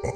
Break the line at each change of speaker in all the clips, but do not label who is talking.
I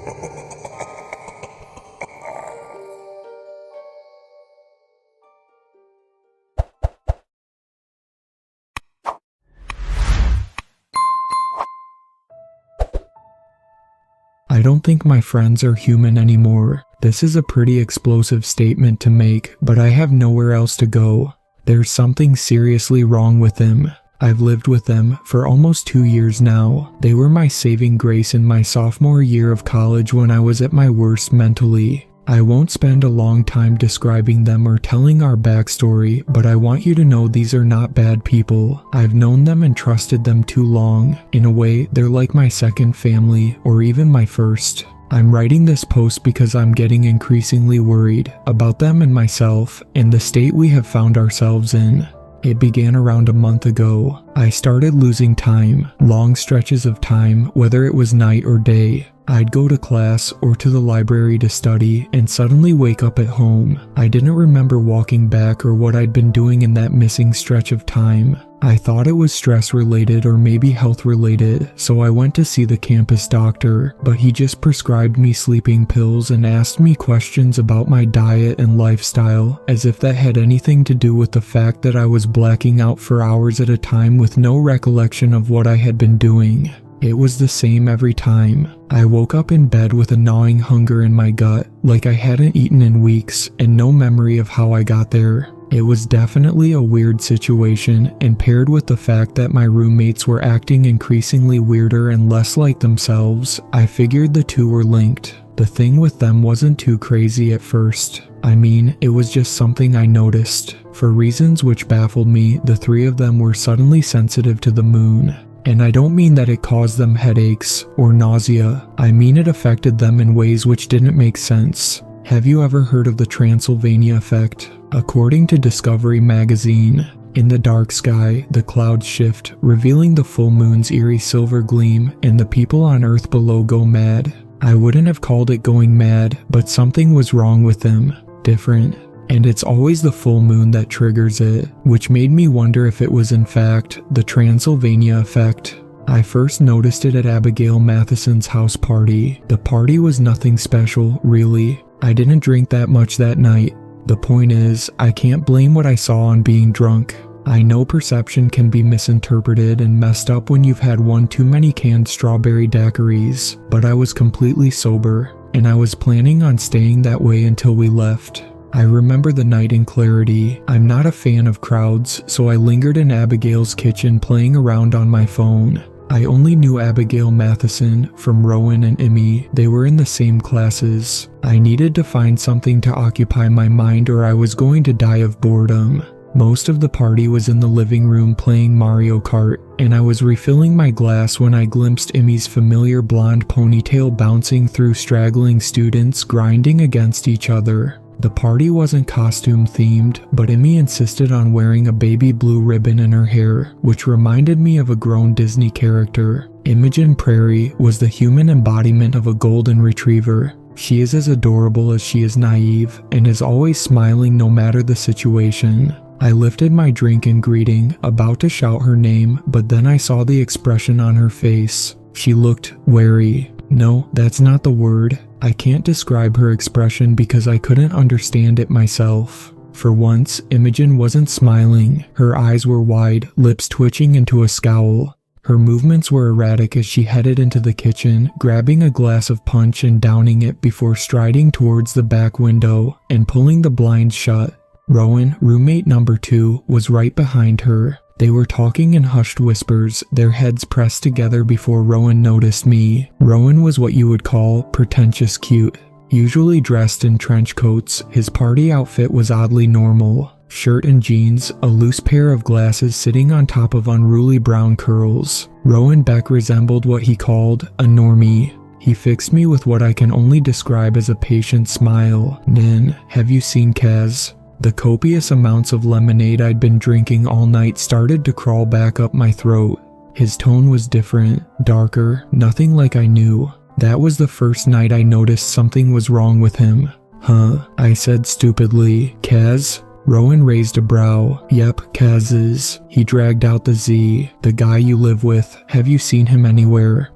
don't think my friends are human anymore. This is a pretty explosive statement to make, but I have nowhere else to go. There's something seriously wrong with them. I've lived with them for almost 2 years now. They were my saving grace in my sophomore year of college when I was at my worst mentally. I won't spend a long time describing them or telling our backstory, but I want you to know these are not bad people. I've known them and trusted them too long. In a way, they're like my second family, or even my first. I'm writing this post because I'm getting increasingly worried about them and myself, and the state we have found ourselves in. It began around a month ago. I started losing time, long stretches of time, whether it was night or day. I'd go to class or to the library to study and suddenly wake up at home. I didn't remember walking back or what I'd been doing in that missing stretch of time. I thought it was stress related or maybe health related, so I went to see the campus doctor, but he just prescribed me sleeping pills and asked me questions about my diet and lifestyle, as if that had anything to do with the fact that I was blacking out for hours at a time with no recollection of what I had been doing. It was the same every time. I woke up in bed with a gnawing hunger in my gut, like I hadn't eaten in weeks, and no memory of how I got there. It was definitely a weird situation, and paired with the fact that my roommates were acting increasingly weirder and less like themselves, I figured the two were linked. The thing with them wasn't too crazy at first. I mean, it was just something I noticed. For reasons which baffled me, the three of them were suddenly sensitive to the moon. And I don't mean that it caused them headaches or nausea. I mean it affected them in ways which didn't make sense. Have you ever heard of the Transylvania effect? According to Discovery magazine, in the dark sky, the clouds shift, revealing the full moon's eerie silver gleam, and the people on Earth below go mad. I wouldn't have called it going mad, but something was wrong with them. Different. And it's always the full moon that triggers it, which made me wonder if it was in fact the Transylvania effect. I first noticed it at Abigail Matheson's house party. The party was nothing special, really. I didn't drink that much that night. The point is, I can't blame what I saw on being drunk. I know perception can be misinterpreted and messed up when you've had one too many canned strawberry daiquiris, but I was completely sober, and I was planning on staying that way until we left. I remember the night in clarity. I'm not a fan of crowds, so I lingered in Abigail's kitchen playing around on my phone. I only knew Abigail Matheson from Rowan and Emmy. They were in the same classes. I needed to find something to occupy my mind or I was going to die of boredom. Most of the party was in the living room playing Mario Kart, and I was refilling my glass when I glimpsed Emmy's familiar blonde ponytail bouncing through straggling students grinding against each other. The party wasn't costume themed, but Emmy insisted on wearing a baby blue ribbon in her hair, which reminded me of a grown Disney character. Imogen Prairie was the human embodiment of a golden retriever. She is as adorable as she is naive, and is always smiling no matter the situation. I lifted my drink in greeting, about to shout her name, but then I saw the expression on her face. She looked wary. No, that's not the word. I can't describe her expression because I couldn't understand it myself. For once, Imogen wasn't smiling. Her eyes were wide, lips twitching into a scowl. Her movements were erratic as she headed into the kitchen, grabbing a glass of punch and downing it before striding towards the back window and pulling the blinds shut. Rowan, roommate number 2, was right behind her. They were talking in hushed whispers, their heads pressed together before Rowan noticed me. Rowan was what you would call pretentious cute. Usually dressed in trench coats, his party outfit was oddly normal. Shirt and jeans, a loose pair of glasses sitting on top of unruly brown curls. Rowan Beck resembled what he called a normie. He fixed me with what I can only describe as a patient smile. Nin, have you seen Kaz? The copious amounts of lemonade I'd been drinking all night started to crawl back up my throat. His tone was different, darker, nothing like I knew. That was the first night I noticed something was wrong with him. Huh? I said stupidly. Kaz? Rowan raised a brow. Yep, Kaz is. He dragged out the Z. The guy you live with. Have you seen him anywhere?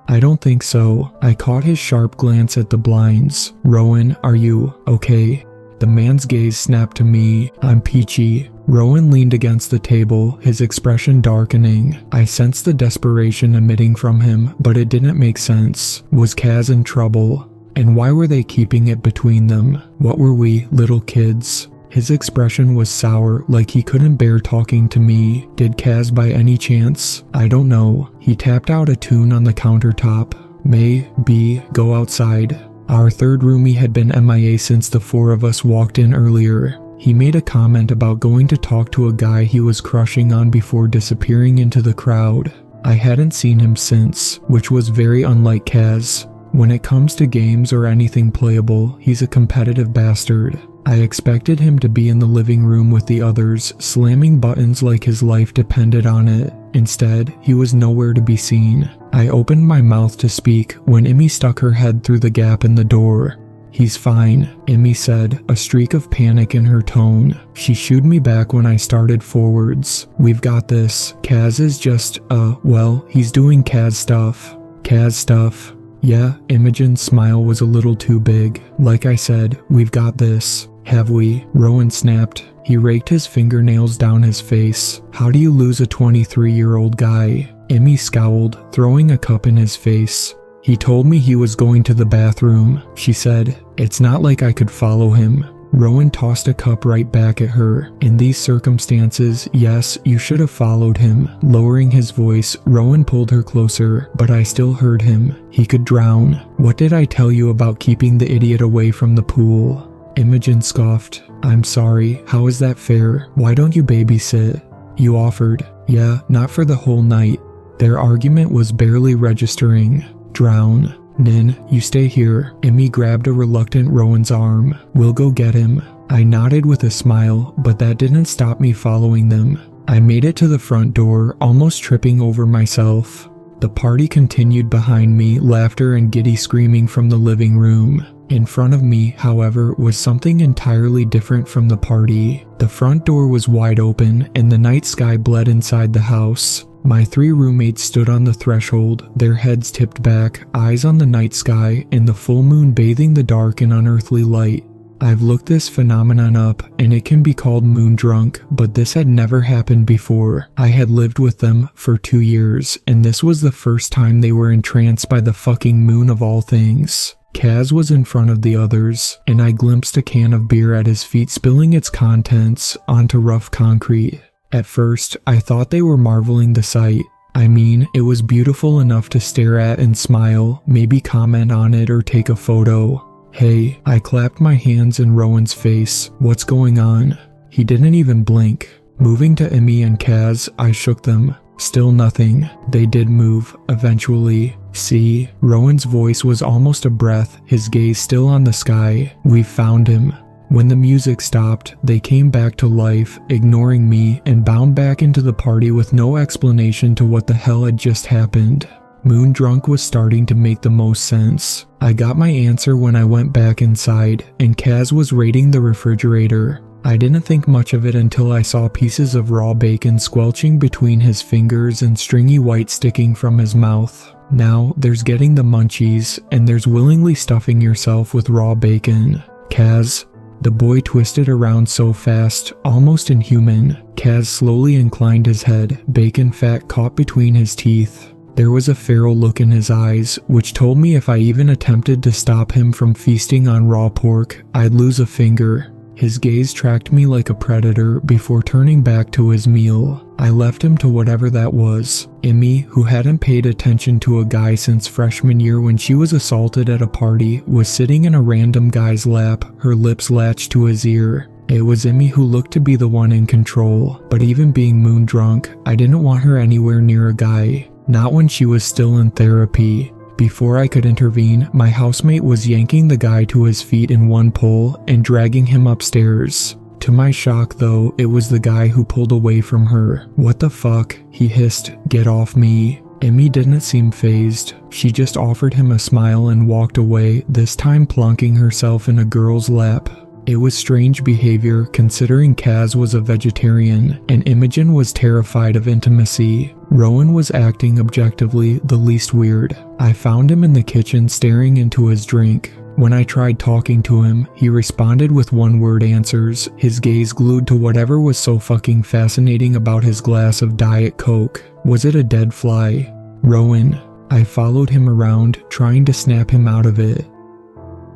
I don't think so. I caught his sharp glance at the blinds. Rowan, are you okay? The man's gaze snapped to me. I'm peachy. Rowan leaned against the table, his expression darkening. I sensed the desperation emitting from him, but it didn't make sense. Was Kaz in trouble? And why were they keeping it between them? What were we, little kids? His expression was sour, like he couldn't bear talking to me. Did Kaz by any chance? I don't know. He tapped out a tune on the countertop. May, B, go outside. Our third roomie had been MIA since the four of us walked in earlier. He made a comment about going to talk to a guy he was crushing on before disappearing into the crowd. I hadn't seen him since, which was very unlike Kaz. When it comes to games or anything playable, he's a competitive bastard. I expected him to be in the living room with the others, slamming buttons like his life depended on it. Instead, he was nowhere to be seen. I opened my mouth to speak when Emmy stuck her head through the gap in the door. He's fine, Emmy said, a streak of panic in her tone. She shooed me back when I started forwards. We've got this. Kaz is just, well, he's doing Kaz stuff. Kaz stuff. Yeah, Imogen's smile was a little too big. Like I said, we've got this. Have we? Rowan snapped. He raked his fingernails down his face. How do you lose a 23-year-old guy? Emmy scowled, throwing a cup in his face. He told me he was going to the bathroom, she said. It's not like I could follow him. Rowan tossed a cup right back at her. In these circumstances, yes, you should have followed him. Lowering his voice, Rowan pulled her closer, but I still heard him. He could drown. What did I tell you about keeping the idiot away from the pool? Imogen scoffed. I'm sorry, how is that fair? Why don't you babysit? You offered. Yeah, not for the whole night. Their argument was barely registering. Drown. Nin, you stay here. Emmy grabbed a reluctant Rowan's arm. We'll go get him. I nodded with a smile, but that didn't stop me following them. I made it to the front door, almost tripping over myself. The party continued behind me, laughter and giddy screaming from the living room. In front of me, however, was something entirely different from the party. The front door was wide open, and the night sky bled inside the house. My three roommates stood on the threshold, their heads tipped back, eyes on the night sky, and the full moon bathing the dark in unearthly light. I've looked this phenomenon up, and it can be called moon drunk, but this had never happened before. I had lived with them for 2 years, and this was the first time they were entranced by the fucking moon of all things. Kaz was in front of the others, and I glimpsed a can of beer at his feet spilling its contents onto rough concrete. At first, I thought they were marveling the sight. I mean, it was beautiful enough to stare at and smile, maybe comment on it or take a photo. Hey, I clapped my hands in Rowan's face. What's going on? He didn't even blink. Moving to Emmy and Kaz, I shook them. Still nothing. They did move, eventually. See, Rowan's voice was almost a breath, his gaze still on the sky. We've found him. When the music stopped, they came back to life, ignoring me, and bound back into the party with no explanation to what the hell had just happened. Moon drunk was starting to make the most sense. I got my answer when I went back inside, and Kaz was raiding the refrigerator. I didn't think much of it until I saw pieces of raw bacon squelching between his fingers and stringy white sticking from his mouth. Now, there's getting the munchies, and there's willingly stuffing yourself with raw bacon. Kaz. The boy twisted around so fast, almost inhuman. Kaz slowly inclined his head, bacon fat caught between his teeth. There was a feral look in his eyes, which told me if I even attempted to stop him from feasting on raw pork, I'd lose a finger. His gaze tracked me like a predator before turning back to his meal. I left him to whatever that was. Emmy, who hadn't paid attention to a guy since freshman year when she was assaulted at a party, was sitting in a random guy's lap, her lips latched to his ear. It was Emmy who looked to be the one in control, but even being moon drunk, I didn't want her anywhere near a guy. Not when she was still in therapy. Before I could intervene, my housemate was yanking the guy to his feet in one pull and dragging him upstairs. To my shock though, it was the guy who pulled away from her. What the fuck? He hissed, "Get off me." Emmy didn't seem fazed. She just offered him a smile and walked away, this time plunking herself in a girl's lap. It was strange behavior considering Kaz was a vegetarian and Imogen was terrified of intimacy. Rowan was acting objectively the least weird. I found him in the kitchen staring into his drink. When I tried talking to him, he responded with one-word answers, his gaze glued to whatever was so fucking fascinating about his glass of Diet Coke. Was it a dead fly? Rowan. I followed him around, trying to snap him out of it.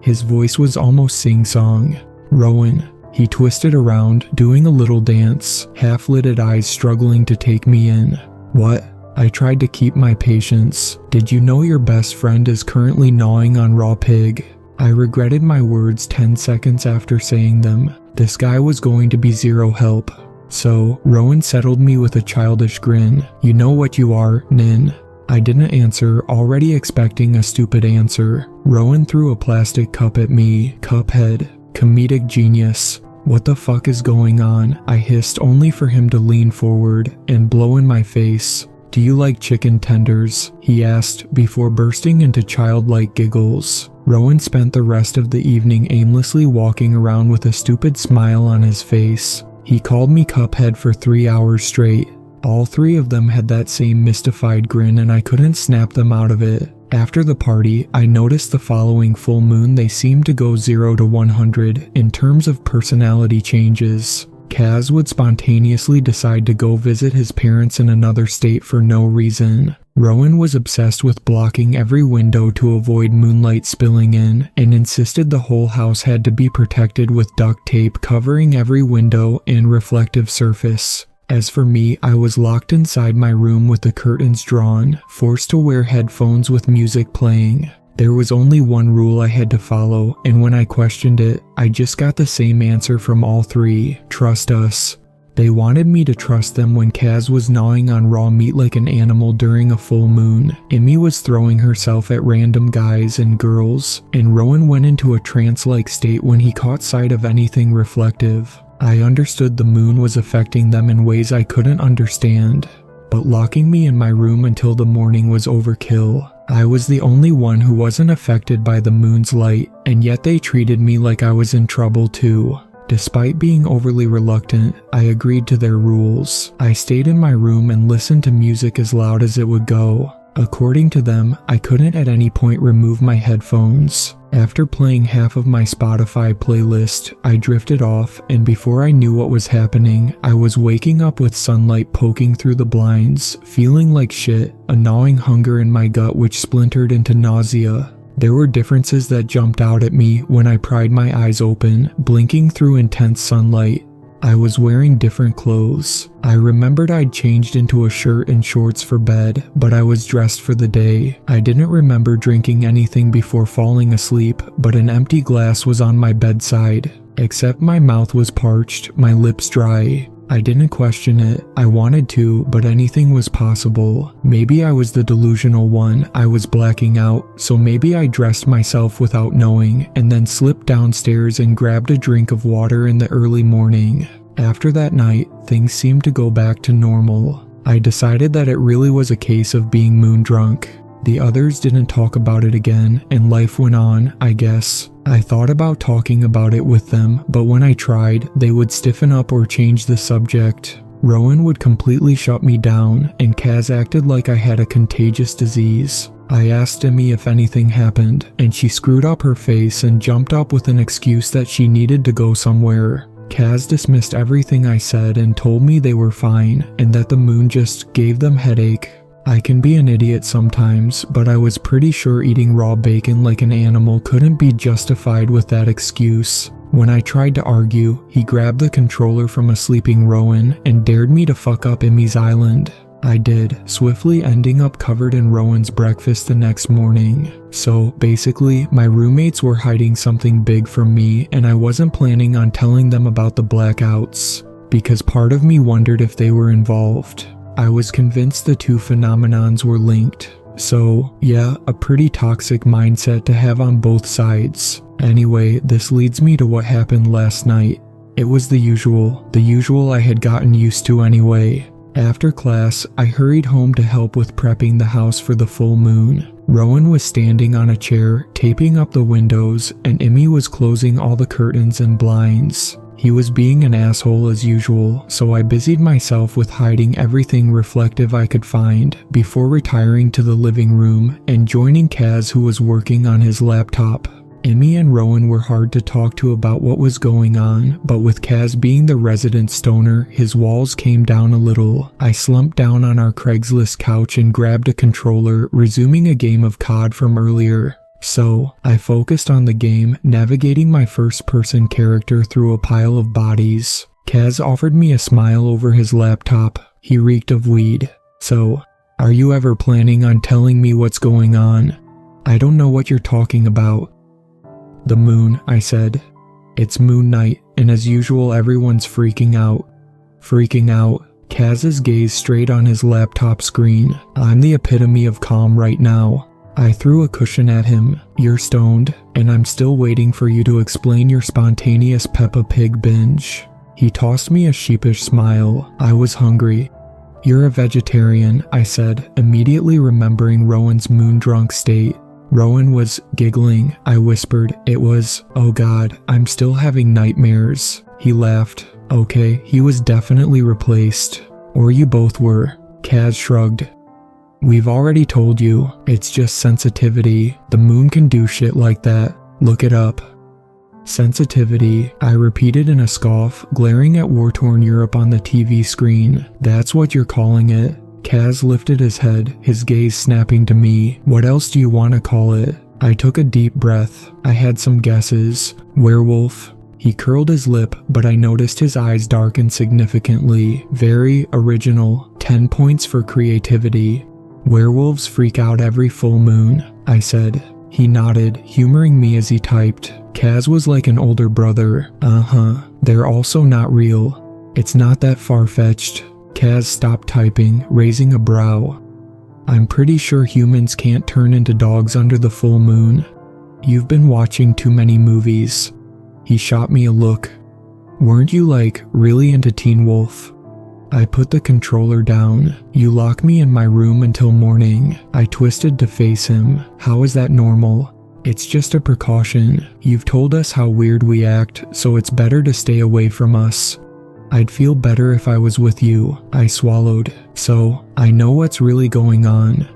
His voice was almost sing-song. Rowan. He twisted around, doing a little dance, half-lidded eyes struggling to take me in. What? I tried to keep my patience. Did you know your best friend is currently gnawing on raw pig? I regretted my words 10 seconds after saying them. This guy was going to be zero help. So, Rowan settled me with a childish grin. You know what you are, Nin. I didn't answer, already expecting a stupid answer. Rowan threw a plastic cup at me. Cuphead. Comedic genius. What the fuck is going on? I hissed, only for him to lean forward and blow in my face. Do you like chicken tenders? He asked, before bursting into childlike giggles. Rowan spent the rest of the evening aimlessly walking around with a stupid smile on his face. He called me Cuphead for 3 hours straight. All three of them had that same mystified grin and I couldn't snap them out of it. After the party, I noticed the following full moon they seemed to go 0 to 100 in terms of personality changes. Kaz would spontaneously decide to go visit his parents in another state for no reason. Rowan was obsessed with blocking every window to avoid moonlight spilling in and insisted the whole house had to be protected with duct tape covering every window and reflective surface. As for me, I was locked inside my room with the curtains drawn, forced to wear headphones with music playing. There was only one rule I had to follow, and when I questioned it, I just got the same answer from all three: trust us. They wanted me to trust them when Kaz was gnawing on raw meat like an animal during a full moon. Imi was throwing herself at random guys and girls, and Rowan went into a trance-like state when he caught sight of anything reflective. I understood the moon was affecting them in ways I couldn't understand, but locking me in my room until the morning was overkill. I was the only one who wasn't affected by the moon's light, and yet they treated me like I was in trouble too. Despite being overly reluctant, I agreed to their rules. I stayed in my room and listened to music as loud as it would go. According to them, I couldn't at any point remove my headphones. After playing half of my Spotify playlist, I drifted off, and before I knew what was happening, I was waking up with sunlight poking through the blinds, feeling like shit, a gnawing hunger in my gut which splintered into nausea. There were differences that jumped out at me when I pried my eyes open, blinking through intense sunlight. I was wearing different clothes. I remembered I'd changed into a shirt and shorts for bed, but I was dressed for the day. I didn't remember drinking anything before falling asleep, but an empty glass was on my bedside. Except my mouth was parched, my lips dry. I didn't question it. I wanted to, but anything was possible. Maybe I was the delusional one. I was blacking out, so maybe I dressed myself without knowing, and then slipped downstairs and grabbed a drink of water in the early morning. After that night, things seemed to go back to normal. I decided that it really was a case of being moon drunk. The others didn't talk about it again, and life went on, I guess. I thought about talking about it with them, but when I tried, they would stiffen up or change the subject. Rowan would completely shut me down, and Kaz acted like I had a contagious disease. I asked Imi if anything happened, and she screwed up her face and jumped up with an excuse that she needed to go somewhere. Kaz dismissed everything I said and told me they were fine, and that the moon just gave them headache. I can be an idiot sometimes, but I was pretty sure eating raw bacon like an animal couldn't be justified with that excuse. When I tried to argue, he grabbed the controller from a sleeping Rowan and dared me to fuck up Imi's island. I did, swiftly ending up covered in Rowan's breakfast the next morning. So, basically, my roommates were hiding something big from me, and I wasn't planning on telling them about the blackouts, because part of me wondered if they were involved. I was convinced the two phenomenons were linked. So, yeah, a pretty toxic mindset to have on both sides. Anyway, this leads me to what happened last night. It was the usual I had gotten used to anyway. After class, I hurried home to help with prepping the house for the full moon. Rowan was standing on a chair, taping up the windows, and Emmy was closing all the curtains and blinds. He was being an asshole as usual, so I busied myself with hiding everything reflective I could find before retiring to the living room and joining Kaz, who was working on his laptop. Emmy and Rowan were hard to talk to about what was going on, but with Kaz being the resident stoner, his walls came down a little. I slumped down on our Craigslist couch and grabbed a controller, resuming a game of COD from earlier. So, I focused on the game, navigating my first-person character through a pile of bodies. Kaz offered me a smile over his laptop. He reeked of weed. So, are you ever planning on telling me what's going on? I don't know what you're talking about. The moon, I said. It's moon night, and as usual everyone's freaking out. Freaking out. Kaz's gaze straight on his laptop screen. I'm the epitome of calm right now. I threw a cushion at him. You're stoned, and I'm still waiting for you to explain your spontaneous Peppa Pig binge. He tossed me a sheepish smile. I was hungry. You're a vegetarian, I said, immediately remembering Rowan's moon-drunk state. Rowan was giggling. I whispered, it was, oh god, I'm still having nightmares. He laughed. Okay, he was definitely replaced. Or you both were. Kaz shrugged. We've already told you, it's just sensitivity. The moon can do shit like that. Look it up. Sensitivity, I repeated in a scoff, glaring at war-torn Europe on the TV screen. That's what you're calling it. Kaz lifted his head, his gaze snapping to me. What else do you want to call it? I took a deep breath. I had some guesses. Werewolf. He curled his lip, but I noticed his eyes darken significantly. Very original. 10 points for creativity. Werewolves freak out every full moon, I said. He nodded, humoring me as he typed. Kaz was like an older brother. They're also not real. It's not that far-fetched. Kaz stopped typing, raising a brow. I'm pretty sure humans can't turn into dogs under the full moon. You've been watching too many movies. He shot me a look. Weren't you really into Teen Wolf? I put the controller down. You lock me in my room until morning. I twisted to face him. How is that normal? It's just a precaution. You've told us how weird we act, so it's better to stay away from us. I'd feel better if I was with you. I swallowed. So, I know what's really going on.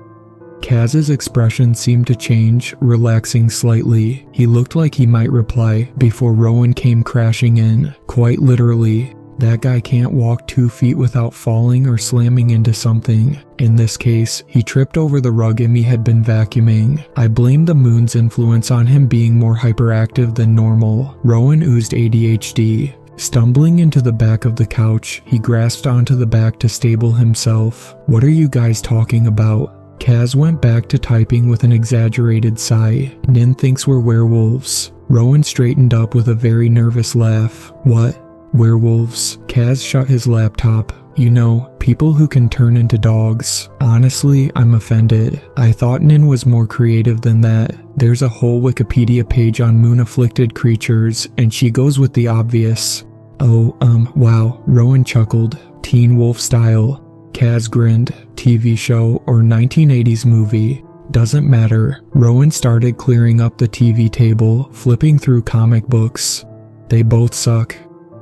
Kaz's expression seemed to change, relaxing slightly. He looked like he might reply before Rowan came crashing in. Quite literally. That guy can't walk 2 feet without falling or slamming into something. In this case, he tripped over the rug Emmy had been vacuuming. I blamed the moon's influence on him being more hyperactive than normal. Rowan oozed ADHD. Stumbling into the back of the couch, he grasped onto the back to stable himself. What are you guys talking about? Kaz went back to typing with an exaggerated sigh. Nin thinks we're werewolves. Rowan straightened up with a very nervous laugh. What? Werewolves? Kaz shut his laptop. You know, people who can turn into dogs. Honestly, I'm offended. I thought Nin was more creative than that. There's a whole Wikipedia page on moon-afflicted creatures, and she goes with the obvious. Oh, wow, Rowan chuckled. Teen Wolf style. Kaz grinned. TV show or 1980s movie. Doesn't matter. Rowan started clearing up the TV table, flipping through comic books. They both suck.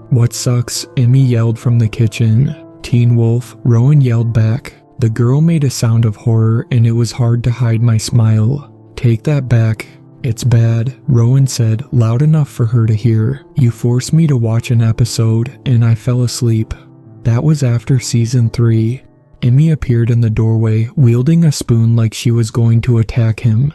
What sucks? Emmy yelled from the kitchen. Teen Wolf, Rowan yelled back. The girl made a sound of horror and it was hard to hide my smile. Take that back. It's bad, Rowan said, loud enough for her to hear. You forced me to watch an episode and I fell asleep. That was after season 3. Emmy appeared in the doorway, wielding a spoon like she was going to attack him.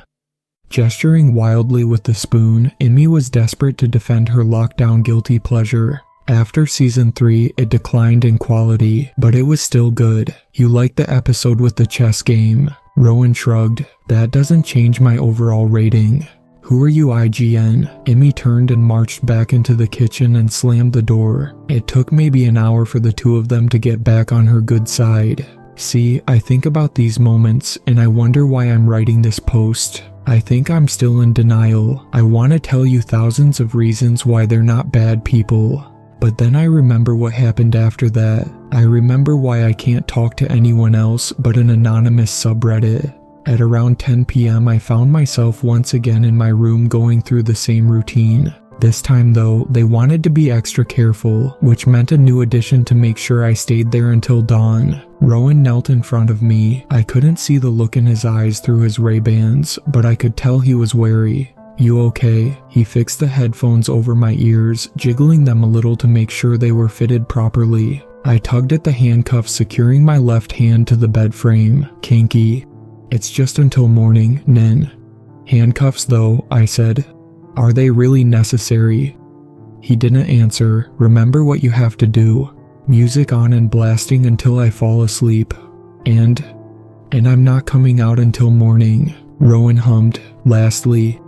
Gesturing wildly with the spoon, Emmy was desperate to defend her lockdown guilty pleasure. After season 3, it declined in quality, but it was still good. You liked the episode with the chess game. Rowan shrugged. That doesn't change my overall rating. Who are you, IGN? Emmy turned and marched back into the kitchen and slammed the door. It took maybe an hour for the two of them to get back on her good side. See, I think about these moments and I wonder why I'm writing this post. I think I'm still in denial. I want to tell you thousands of reasons why they're not bad people. But then I remember what happened after that. I remember why I can't talk to anyone else but an anonymous subreddit. At around 10 p.m. I found myself once again in my room going through the same routine. This time though, they wanted to be extra careful, which meant a new addition to make sure I stayed there until dawn. Rowan knelt in front of me. I couldn't see the look in his eyes through his Ray-Bans, but I could tell he was wary. "You okay?" He fixed the headphones over my ears, jiggling them a little to make sure they were fitted properly. I tugged at the handcuffs securing my left hand to the bed frame. Kinky. "It's just until morning, Nin." "Handcuffs though," I said. "Are they really necessary?" He didn't answer. "Remember what you have to do. Music on and blasting until I fall asleep. And I'm not coming out until morning," Rowan hummed. "Lastly,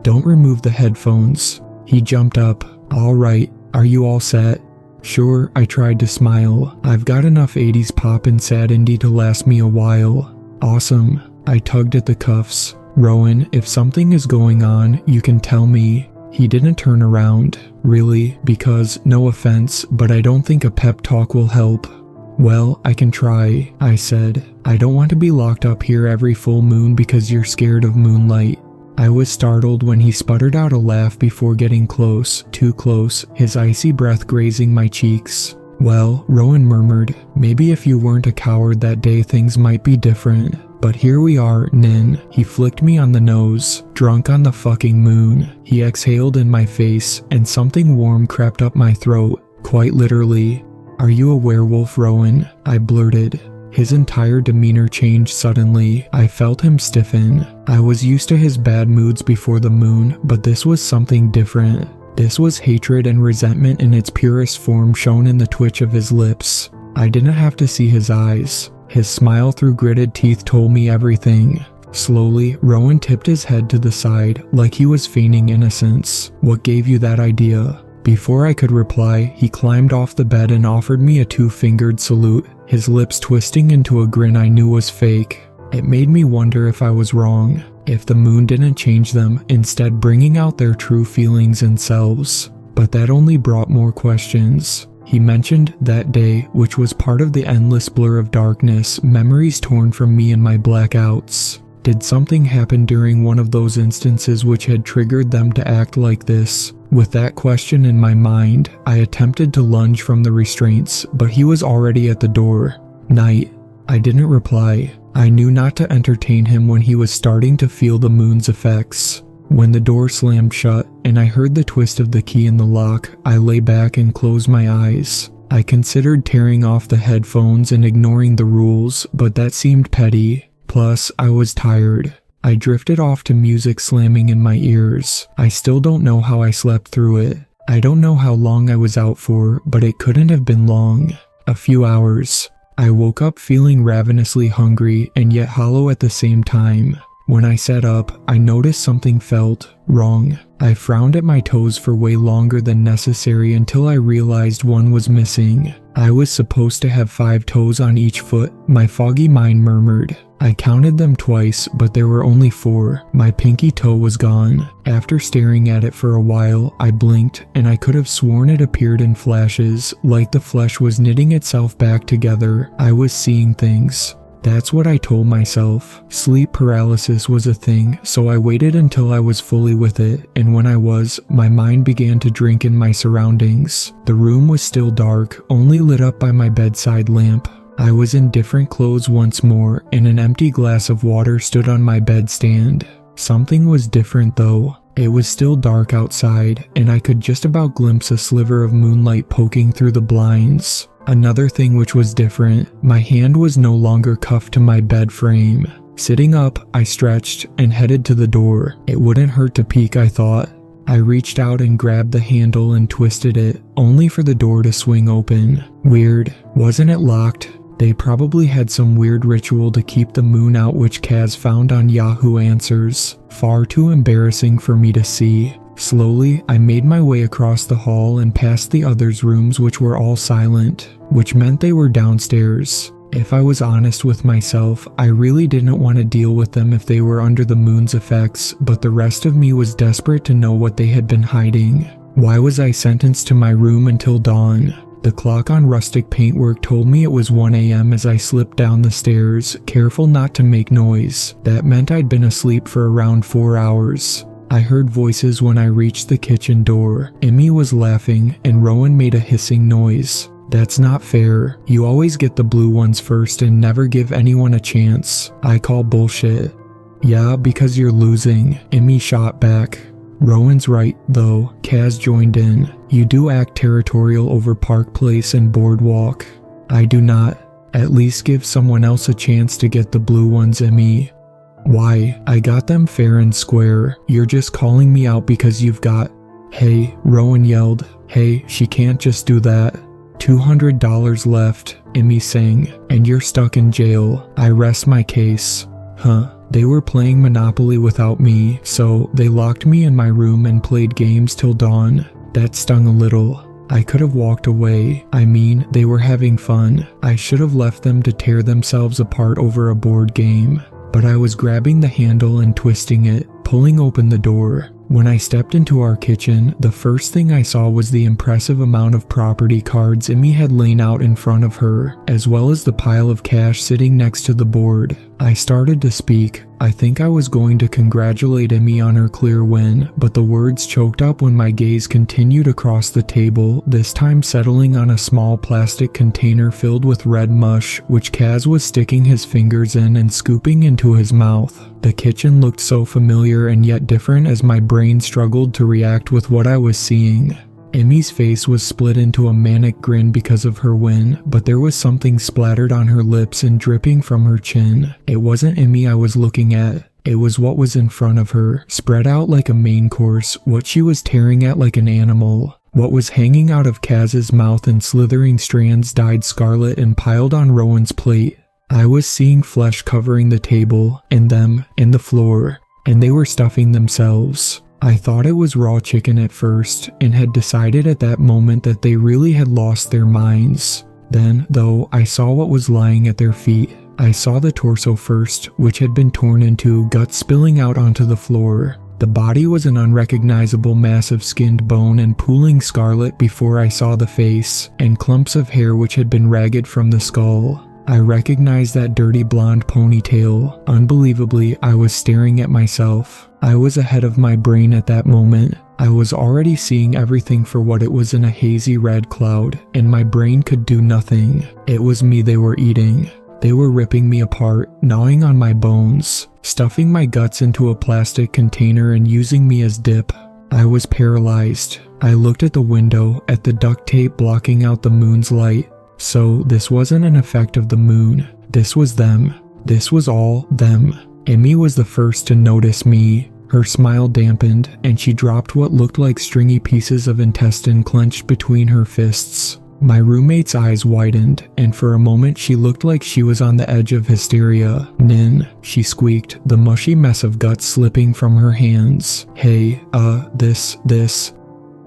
don't remove the headphones." He jumped up. "All right, are you all set?" "Sure," I tried to smile. "I've got enough 80s pop and sad indie to last me a while." "Awesome." I tugged at the cuffs. "Rowan, if something is going on, you can tell me." He didn't turn around. "Really? Because, no offense, but I don't think a pep talk will help." "Well, I can try," I said. "I don't want to be locked up here every full moon because you're scared of moonlight." I was startled when he sputtered out a laugh before getting close, too close, his icy breath grazing my cheeks. "Well," Rowan murmured, "maybe if you weren't a coward that day things might be different. But here we are, Nin." He flicked me on the nose. "Drunk on the fucking moon." He exhaled in my face, and something warm crept up my throat, quite literally. "Are you a werewolf, Rowan?" I blurted. His entire demeanor changed suddenly. I felt him stiffen. I was used to his bad moods before the moon, but this was something different. This was hatred and resentment in its purest form shown in the twitch of his lips. I didn't have to see his eyes. His smile through gritted teeth told me everything. Slowly, Rowan tipped his head to the side, like he was feigning innocence. "What gave you that idea?" Before I could reply, he climbed off the bed and offered me a two-fingered salute, his lips twisting into a grin I knew was fake. It made me wonder if I was wrong, if the moon didn't change them, instead bringing out their true feelings and selves. But that only brought more questions. He mentioned that day, which was part of the endless blur of darkness, memories torn from me in my blackouts. Did something happen during one of those instances which had triggered them to act like this? With that question in my mind, I attempted to lunge from the restraints, but he was already at the door. "Night." I didn't reply. I knew not to entertain him when he was starting to feel the moon's effects. When the door slammed shut, and I heard the twist of the key in the lock, I lay back and closed my eyes. I considered tearing off the headphones and ignoring the rules, but that seemed petty. Plus, I was tired. I drifted off to music slamming in my ears. I still don't know how I slept through it. I don't know how long I was out for, but it couldn't have been long. A few hours. I woke up feeling ravenously hungry and yet hollow at the same time. When I sat up, I noticed something felt wrong. I frowned at my toes for way longer than necessary until I realized one was missing. I was supposed to have 5 toes on each foot, my foggy mind murmured. I counted them twice, but there were only 4. My pinky toe was gone. After staring at it for a while, I blinked, and I could have sworn it appeared in flashes, like the flesh was knitting itself back together. I was seeing things. That's what I told myself. Sleep paralysis was a thing, so I waited until I was fully with it, and when I was, my mind began to drink in my surroundings. The room was still dark, only lit up by my bedside lamp. I was in different clothes once more, and an empty glass of water stood on my bedstand. Something was different though. It was still dark outside, and I could just about glimpse a sliver of moonlight poking through the blinds. Another thing which was different, my hand was no longer cuffed to my bed frame. Sitting up, I stretched and headed to the door. It wouldn't hurt to peek, I thought. I reached out and grabbed the handle and twisted it, only for the door to swing open. Weird. Wasn't it locked? They probably had some weird ritual to keep the moon out which Kaz found on Yahoo Answers. Far too embarrassing for me to see. Slowly, I made my way across the hall and past the others' rooms which were all silent, which meant they were downstairs. If I was honest with myself, I really didn't want to deal with them if they were under the moon's effects, but the rest of me was desperate to know what they had been hiding. Why was I sentenced to my room until dawn? The clock on rustic paintwork told me it was 1 a.m. as I slipped down the stairs, careful not to make noise. That meant I'd been asleep for around 4 hours. I heard voices when I reached the kitchen door. Emmy was laughing, and Rowan made a hissing noise. That's not fair. You always get the blue ones first and never give anyone a chance. I call bullshit. Yeah, because you're losing, Emmy shot back. Rowan's right, though. Kaz joined in. You do act territorial over Park Place and Boardwalk. I do not. At least give someone else a chance to get the blue ones, Emmy. Why? I got them fair and square. You're just calling me out because you've got... Hey, Rowan yelled. Hey, she can't just do that. $200 left, Emmy sang, and you're stuck in jail. I rest my case. Huh. They were playing Monopoly without me, so they locked me in my room and played games till dawn. That stung a little. I could have walked away. I mean, they were having fun. I should have left them to tear themselves apart over a board game. But I was grabbing the handle and twisting it, pulling open the door. When I stepped into our kitchen, the first thing I saw was the impressive amount of property cards Emmy had laid out in front of her, as well as the pile of cash sitting next to the board. I started to speak. I think I was going to congratulate Emmy on her clear win, but the words choked up when my gaze continued across the table, this time settling on a small plastic container filled with red mush, which Kaz was sticking his fingers in and scooping into his mouth. The kitchen looked so familiar and yet different as my brain struggled to react with what I was seeing. Emmy's face was split into a manic grin because of her win, but there was something splattered on her lips and dripping from her chin. It wasn't Emmy I was looking at. It was what was in front of her, spread out like a main course, what she was tearing at like an animal. What was hanging out of Kaz's mouth in slithering strands dyed scarlet and piled on Rowan's plate. I was seeing flesh covering the table, and them, and the floor, and they were stuffing themselves. I thought it was raw chicken at first, and had decided at that moment that they really had lost their minds. Then, though, I saw what was lying at their feet. I saw the torso first, which had been torn into, guts spilling out onto the floor. The body was an unrecognizable mass of skinned bone and pooling scarlet before I saw the face, and clumps of hair which had been ragged from the skull. I recognized that dirty blonde ponytail. Unbelievably, I was staring at myself. I was ahead of my brain at that moment. I was already seeing everything for what it was in a hazy red cloud, and my brain could do nothing. It was me they were eating. They were ripping me apart, gnawing on my bones, stuffing my guts into a plastic container and using me as dip. I was paralyzed. I looked at the window, at the duct tape blocking out the moon's light. So this wasn't an effect of the moon. This was them. This was all them. Emmy was the first to notice me. Her smile dampened, and she dropped what looked like stringy pieces of intestine clenched between her fists. My roommate's eyes widened, and for a moment she looked like she was on the edge of hysteria. Nin, she squeaked, the mushy mess of guts slipping from her hands. Hey, this.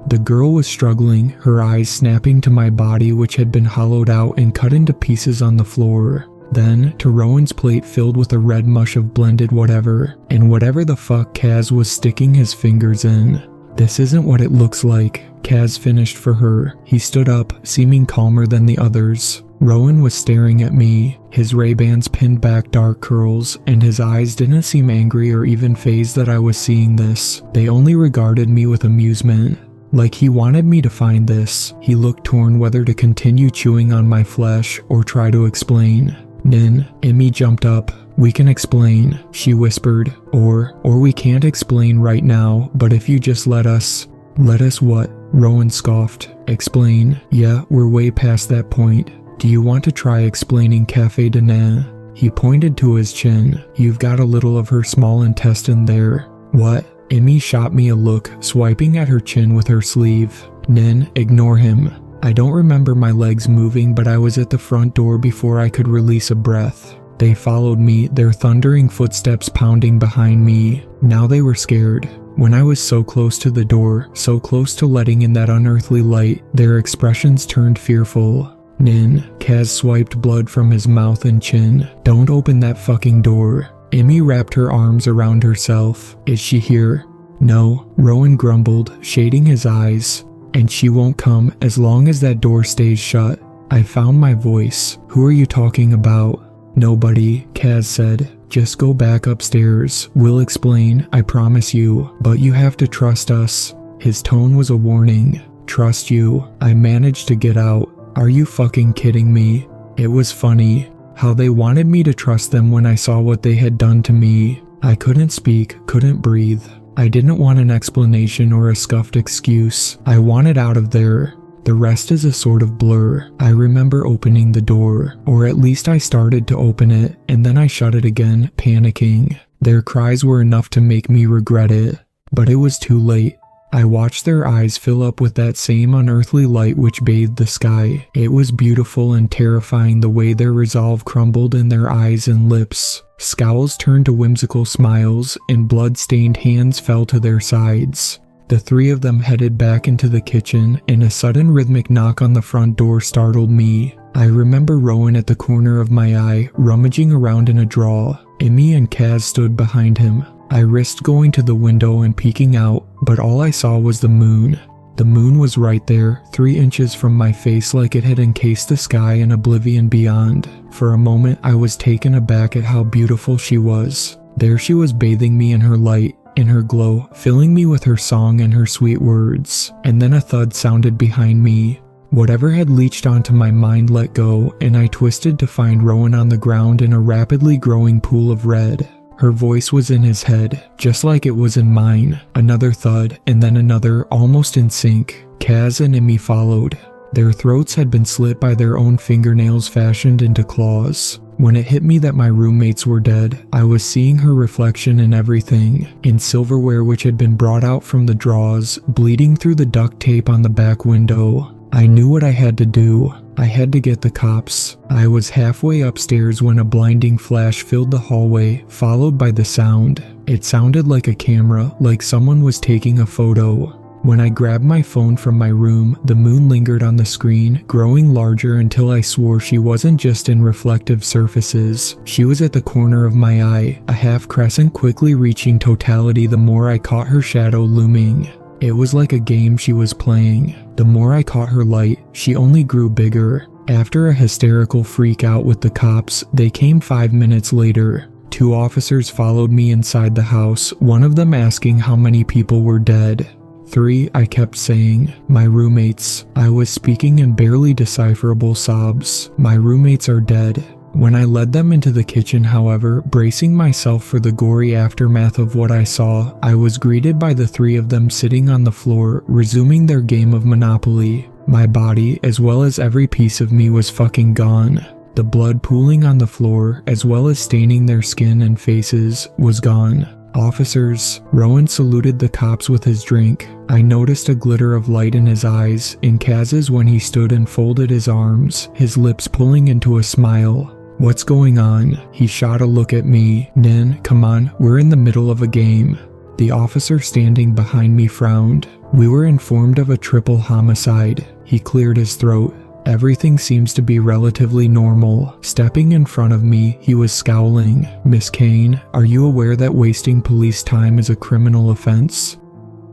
The girl was struggling, her eyes snapping to my body which had been hollowed out and cut into pieces on the floor. Then, to Rowan's plate filled with a red mush of blended whatever, and whatever the fuck Kaz was sticking his fingers in. This isn't what it looks like, Kaz finished for her. He stood up, seeming calmer than the others. Rowan was staring at me, his Ray-Bans pinned back dark curls, and his eyes didn't seem angry or even fazed that I was seeing this. They only regarded me with amusement. Like he wanted me to find this. He looked torn whether to continue chewing on my flesh or try to explain. Nin, Emmy jumped up. We can explain, she whispered. Or we can't explain right now, but if you just let us. Let us what? Rowan scoffed. Explain? Yeah, we're way past that point. Do you want to try explaining Café de Nain? He pointed to his chin. You've got a little of her small intestine there. What? Emmy shot me a look, swiping at her chin with her sleeve. Nin, ignore him. I don't remember my legs moving, but I was at the front door before I could release a breath. They followed me, their thundering footsteps pounding behind me. Now they were scared. When I was so close to the door, so close to letting in that unearthly light, their expressions turned fearful. Nin, Kaz swiped blood from his mouth and chin. Don't open that fucking door. Emmy wrapped her arms around herself. Is she here? No, Rowan grumbled, shading his eyes. and she won't come as long as that door stays shut. I found my voice. Who are you talking about? Nobody, Kaz said. Just go back upstairs. We'll explain, I promise you, but you have to trust us. His tone was a warning. Trust you. I managed to get out. Are you fucking kidding me? It was funny how they wanted me to trust them when I saw what they had done to me. I couldn't speak, couldn't breathe. I didn't want an explanation or a scuffed excuse. I wanted out of there. The rest is a sort of blur. I remember opening the door, or at least I started to open it, and then I shut it again, panicking. Their cries were enough to make me regret it, but it was too late. I watched their eyes fill up with that same unearthly light which bathed the sky. It was beautiful and terrifying the way their resolve crumbled in their eyes and lips. Scowls turned to whimsical smiles, and blood-stained hands fell to their sides. The three of them headed back into the kitchen, and a sudden rhythmic knock on the front door startled me. I remember Rowan at the corner of my eye, rummaging around in a drawer. Emmy and Kaz stood behind him. I risked going to the window and peeking out, but all I saw was the moon. The moon was right there, 3 inches from my face, like it had encased the sky in oblivion beyond. For a moment, I was taken aback at how beautiful she was. There she was bathing me in her light, in her glow, filling me with her song and her sweet words. And then a thud sounded behind me. Whatever had leached onto my mind let go, and I twisted to find Rowan on the ground in a rapidly growing pool of red. Her voice was in his head, just like it was in mine. Another thud, and then another, almost in sync. Kaz and Emmy followed. Their throats had been slit by their own fingernails fashioned into claws. When it hit me that my roommates were dead, I was seeing her reflection in everything, in silverware which had been brought out from the drawers, bleeding through the duct tape on the back window. I knew what I had to do. I had to get the cops. I was halfway upstairs when a blinding flash filled the hallway, followed by the sound. It sounded like a camera, like someone was taking a photo. When I grabbed my phone from my room, the moon lingered on the screen, growing larger until I swore she wasn't just in reflective surfaces. She was at the corner of my eye, a half crescent quickly reaching totality the more I caught her shadow looming. It was like a game she was playing. The more I caught her light, she only grew bigger. After a hysterical freak out with the cops, they came 5 minutes later. 2 officers followed me inside the house, one of them asking how many people were dead. 3, I kept saying. My roommates. I was speaking in barely decipherable sobs. My roommates are dead. When I led them into the kitchen, however, bracing myself for the gory aftermath of what I saw, I was greeted by the 3 of them sitting on the floor, resuming their game of Monopoly. My body, as well as every piece of me, was fucking gone. The blood pooling on the floor, as well as staining their skin and faces, was gone. Officers. Rowan saluted the cops with his drink. I noticed a glitter of light in his eyes, in Kaz's when he stood and folded his arms, his lips pulling into a smile. What's going on? He shot a look at me. Nin, come on, we're in the middle of a game. The officer standing behind me frowned. We were informed of a triple homicide. He cleared his throat. Everything seems to be relatively normal. Stepping in front of me, he was scowling. Miss Kane, are you aware that wasting police time is a criminal offense?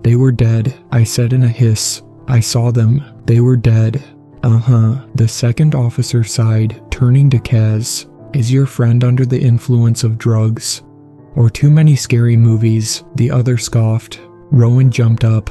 They were dead, I said in a hiss. I saw them. They were dead. The second officer sighed, turning to Kaz. Is your friend under the influence of drugs? Or too many scary movies? The other scoffed. Rowan jumped up.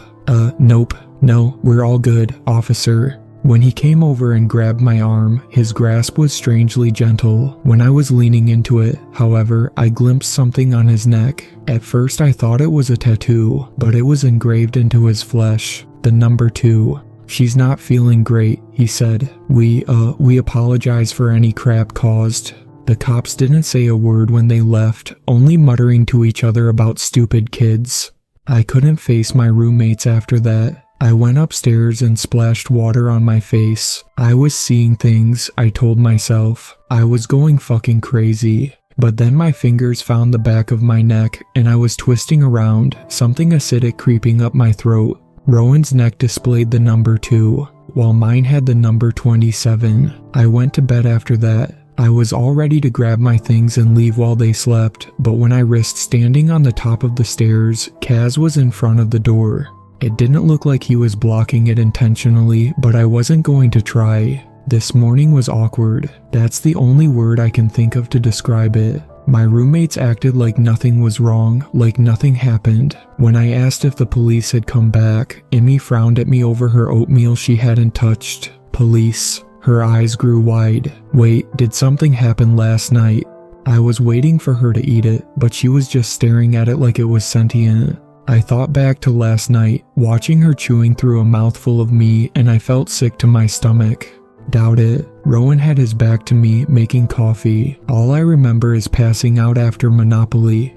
Nope. No, we're all good, officer. When he came over and grabbed my arm, his grasp was strangely gentle. When I was leaning into it, however, I glimpsed something on his neck. At first I thought it was a tattoo, but it was engraved into his flesh. The number 2. She's not feeling great, he said. We apologize for any crap caused. The cops didn't say a word when they left, only muttering to each other about stupid kids. I couldn't face my roommates after that. I went upstairs and splashed water on my face. I was seeing things, I told myself. I was going fucking crazy. But then my fingers found the back of my neck, and I was twisting around, something acidic creeping up my throat. Rowan's neck displayed the number 2, while mine had the number 27. I went to bed after that. I was all ready to grab my things and leave while they slept, but when I risked standing on the top of the stairs, Kaz was in front of the door. It didn't look like he was blocking it intentionally, but I wasn't going to try. This morning was awkward. That's the only word I can think of to describe it. My roommates acted like nothing was wrong, like nothing happened. When I asked if the police had come back, Emmy frowned at me over her oatmeal she hadn't touched. Police. Her eyes grew wide. Wait, did something happen last night? I was waiting for her to eat it, but she was just staring at it like it was sentient. I thought back to last night, watching her chewing through a mouthful of me, and I felt sick to my stomach. Doubt it. Rowan had his back to me, making coffee. All I remember is passing out after Monopoly.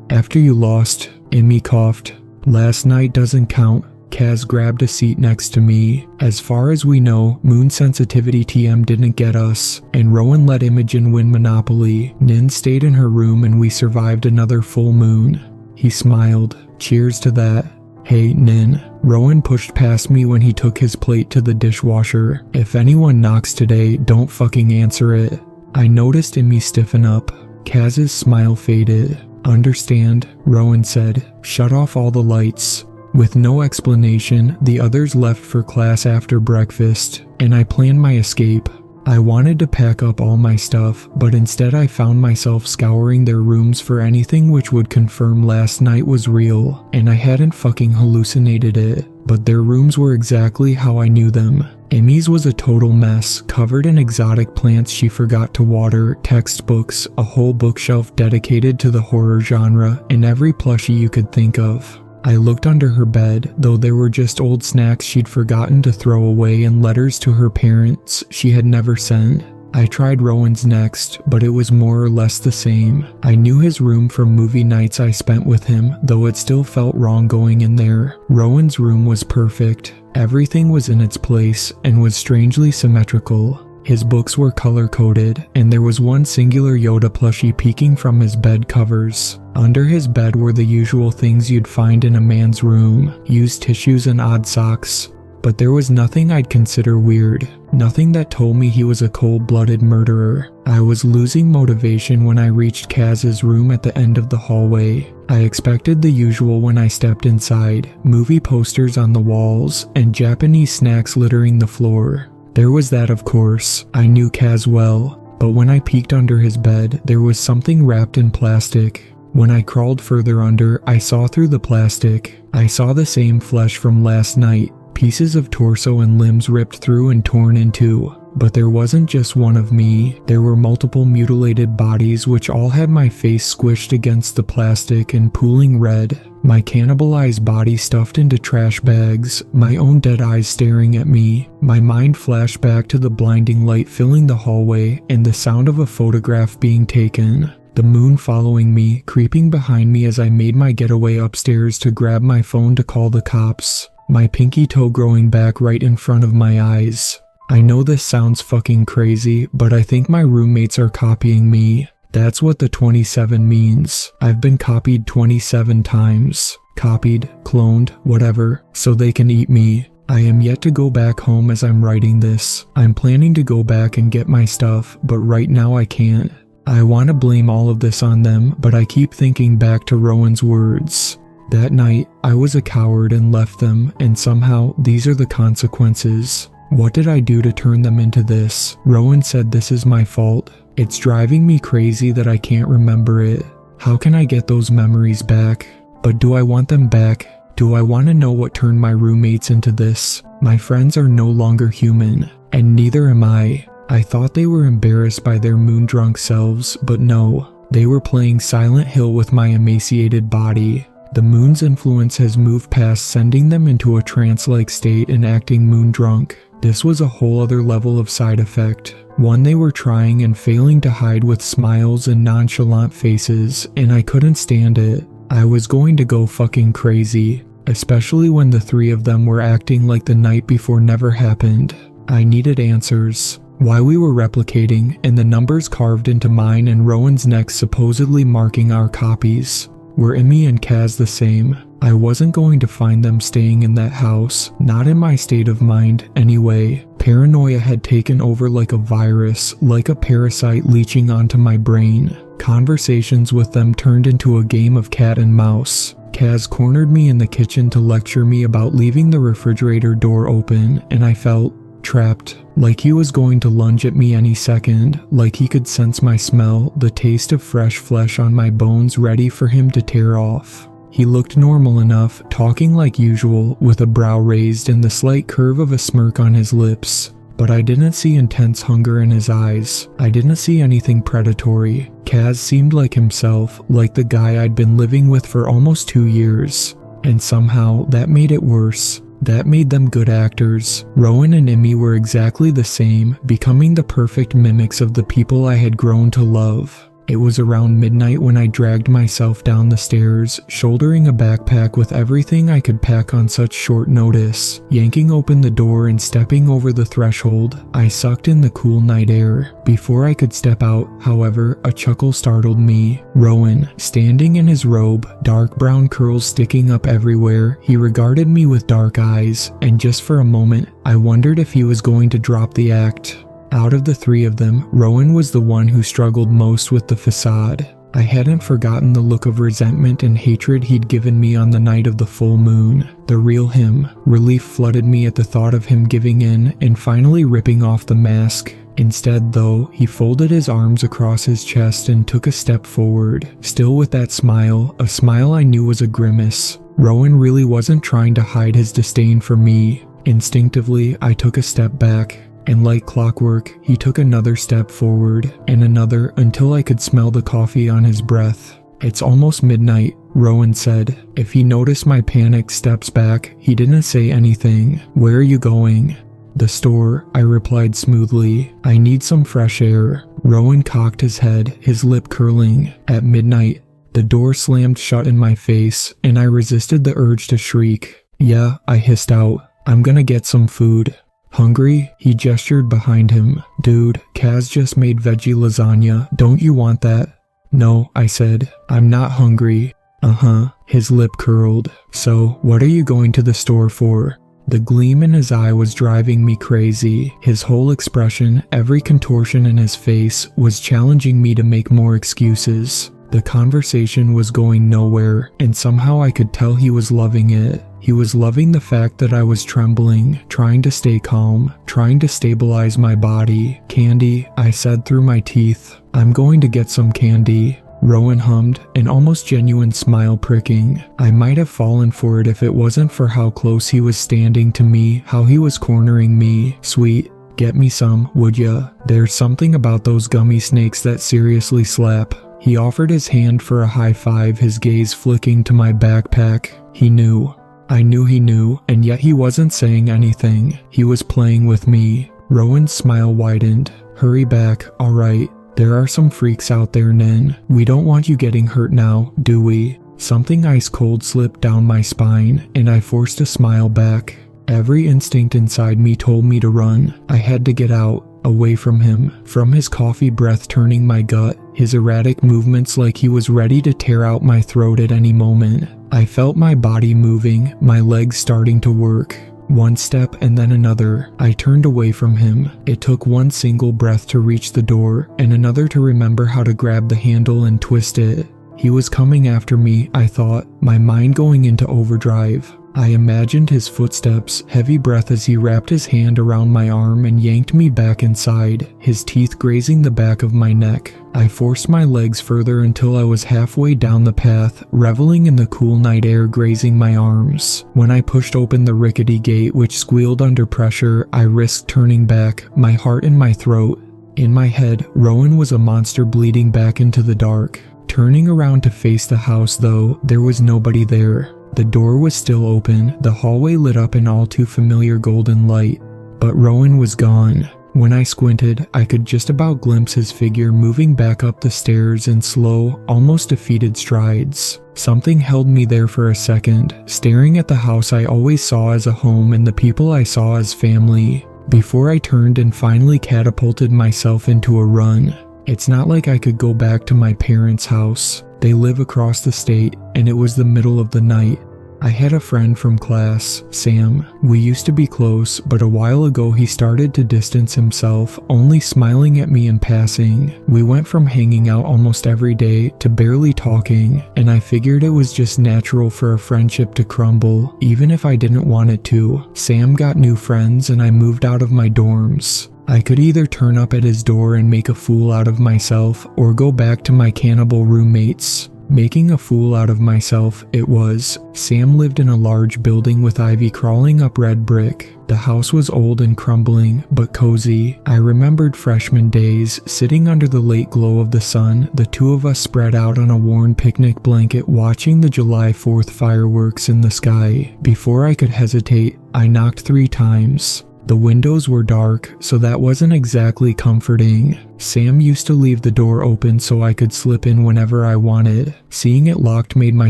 After you lost, Emmy coughed. Last night doesn't count. Kaz grabbed a seat next to me. As far as we know, moon sensitivity TM didn't get us, and Rowan let Imogen win Monopoly. Nin stayed in her room and we survived another full moon. He smiled. Cheers to that. Hey, Nin. Rowan pushed past me when he took his plate to the dishwasher. If anyone knocks today, don't fucking answer it. I noticed Emmy stiffen up. Kaz's smile faded. Understand, Rowan said. Shut off all the lights. With no explanation, the others left for class after breakfast, and I planned my escape. I wanted to pack up all my stuff, but instead I found myself scouring their rooms for anything which would confirm last night was real, and I hadn't fucking hallucinated it. But their rooms were exactly how I knew them. Emmy's was a total mess, covered in exotic plants she forgot to water, textbooks, a whole bookshelf dedicated to the horror genre, and every plushie you could think of. I looked under her bed, though there were just old snacks she'd forgotten to throw away and letters to her parents she had never sent. I tried Rowan's next, but it was more or less the same. I knew his room from movie nights I spent with him, though it still felt wrong going in there. Rowan's room was perfect. Everything was in its place and was strangely symmetrical. His books were color-coded, and there was one singular Yoda plushie peeking from his bed covers. Under his bed were the usual things you'd find in a man's room, used tissues and odd socks. But there was nothing I'd consider weird, nothing that told me he was a cold-blooded murderer. I was losing motivation when I reached Kaz's room at the end of the hallway. I expected the usual when I stepped inside, movie posters on the walls, and Japanese snacks littering the floor. There was that, of course. I knew Kaz well, but when I peeked under his bed, there was something wrapped in plastic. When I crawled further under, I saw through the plastic. I saw the same flesh from last night, pieces of torso and limbs ripped through and torn in two. But there wasn't just one of me. There were multiple mutilated bodies which all had my face squished against the plastic and pooling red. My cannibalized body stuffed into trash bags, my own dead eyes staring at me. My mind flashed back to the blinding light filling the hallway and the sound of a photograph being taken. The moon following me, creeping behind me as I made my getaway upstairs to grab my phone to call the cops. My pinky toe growing back right in front of my eyes. I know this sounds fucking crazy, but I think my roommates are copying me. That's what the 27 means. I've been copied 27 times. Copied, cloned, whatever, so they can eat me. I am yet to go back home as I'm writing this. I'm planning to go back and get my stuff, but right now I can't. I want to blame all of this on them, but I keep thinking back to Rowan's words. That night, I was a coward and left them, and somehow these are the consequences. What did I do to turn them into this? Rowan said this is my fault. It's driving me crazy that I can't remember it. How can I get those memories back? But do I want them back? Do I want to know what turned my roommates into this? My friends are no longer human, and neither am I. I thought they were embarrassed by their moon-drunk selves, but no. They were playing Silent Hill with my emaciated body. The moon's influence has moved past sending them into a trance-like state and acting moon-drunk. This was a whole other level of side effect, one they were trying and failing to hide with smiles and nonchalant faces, and I couldn't stand it. I was going to go fucking crazy, especially when the three of them were acting like the night before never happened. I needed answers. Why we were replicating, and the numbers carved into mine and Rowan's neck supposedly marking our copies. Were Emmy and Kaz the same? I wasn't going to find them staying in that house, not in my state of mind anyway. Paranoia had taken over like a virus, like a parasite leeching onto my brain. Conversations with them turned into a game of cat and mouse. Kaz cornered me in the kitchen to lecture me about leaving the refrigerator door open, and I felt trapped, like he was going to lunge at me any second, like he could sense my smell, the taste of fresh flesh on my bones ready for him to tear off. He looked normal enough, talking like usual, with a brow raised and the slight curve of a smirk on his lips. But I didn't see intense hunger in his eyes. I didn't see anything predatory. Kaz seemed like himself, like the guy I'd been living with for almost 2 years. And somehow, that made it worse. That made them good actors. Rowan and Emmy were exactly the same, becoming the perfect mimics of the people I had grown to love. It was around midnight when I dragged myself down the stairs, shouldering a backpack with everything I could pack on such short notice. Yanking open the door and stepping over the threshold, I sucked in the cool night air. Before I could step out, however, a chuckle startled me. Rowan, standing in his robe, dark brown curls sticking up everywhere, he regarded me with dark eyes, and just for a moment, I wondered if he was going to drop the act. Out of the three of them, Rowan was the one who struggled most with the facade. I hadn't forgotten the look of resentment and hatred he'd given me on the night of the full moon. The real him. Relief flooded me at the thought of him giving in and finally ripping off the mask. Instead, though, he folded his arms across his chest and took a step forward, still with that smile, a smile I knew was a grimace. Rowan really wasn't trying to hide his disdain for me. Instinctively, I took a step back. And like clockwork, he took another step forward, and another until I could smell the coffee on his breath. "It's almost midnight," Rowan said. If he noticed my panicked steps back, he didn't say anything. "Where are you going?" "The store," I replied smoothly. "I need some fresh air." Rowan cocked his head, his lip curling. "At midnight." The door slammed shut in my face, and I resisted the urge to shriek. "Yeah," I hissed out. "I'm gonna get some food." "Hungry?" He gestured behind him. "Dude, Kaz just made veggie lasagna. Don't you want that?" "No," I said. "I'm not hungry." "Uh-huh." His lip curled. "So, what are you going to the store for?" The gleam in his eye was driving me crazy. His whole expression, every contortion in his face, was challenging me to make more excuses. The conversation was going nowhere, and somehow I could tell he was loving it. He was loving the fact that I was trembling, trying to stay calm, trying to stabilize my body. "Candy," I said through my teeth. "I'm going to get some candy." Rowan hummed, an almost genuine smile pricking. I might have fallen for it if it wasn't for how close he was standing to me, how he was cornering me. "Sweet, get me some, would ya? There's something about those gummy snakes that seriously slap." He offered his hand for a high five, his gaze flicking to my backpack. He knew. I knew he knew, and yet he wasn't saying anything. He was playing with me. Rowan's smile widened. "Hurry back, alright. There are some freaks out there, Nen. We don't want you getting hurt now, do we?" Something ice cold slipped down my spine, and I forced a smile back. Every instinct inside me told me to run. I had to get out, away from him, from his coffee breath turning my gut, his erratic movements like he was ready to tear out my throat at any moment. I felt my body moving, my legs starting to work. One step and then another. I turned away from him. It took one single breath to reach the door, and another to remember how to grab the handle and twist it. He was coming after me, I thought, my mind going into overdrive. I imagined his footsteps, heavy breath as he wrapped his hand around my arm and yanked me back inside, his teeth grazing the back of my neck. I forced my legs further until I was halfway down the path, reveling in the cool night air grazing my arms. When I pushed open the rickety gate which squealed under pressure, I risked turning back, my heart in my throat. In my head, Rowan was a monster bleeding back into the dark. Turning around to face the house though, there was nobody there. The door was still open, the hallway lit up in all too familiar golden light. But Rowan was gone. When I squinted, I could just about glimpse his figure moving back up the stairs in slow, almost defeated strides. Something held me there for a second, staring at the house I always saw as a home and the people I saw as family, before I turned and finally catapulted myself into a run. It's not like I could go back to my parents' house. They live across the state, and it was the middle of the night. I had a friend from class, Sam. We used to be close, but a while ago he started to distance himself, only smiling at me in passing. We went from hanging out almost every day to barely talking, and I figured it was just natural for a friendship to crumble, even if I didn't want it to. Sam got new friends and I moved out of my dorms. I could either turn up at his door and make a fool out of myself, or go back to my cannibal roommates. Making a fool out of myself, it was. Sam lived in a large building with ivy crawling up red brick. The house was old and crumbling, but cozy. I remembered freshman days, sitting under the late glow of the sun, the two of us spread out on a worn picnic blanket watching the July 4th fireworks in the sky. Before I could hesitate, I knocked 3 times. The windows were dark, so that wasn't exactly comforting. Sam used to leave the door open so I could slip in whenever I wanted. Seeing it locked made my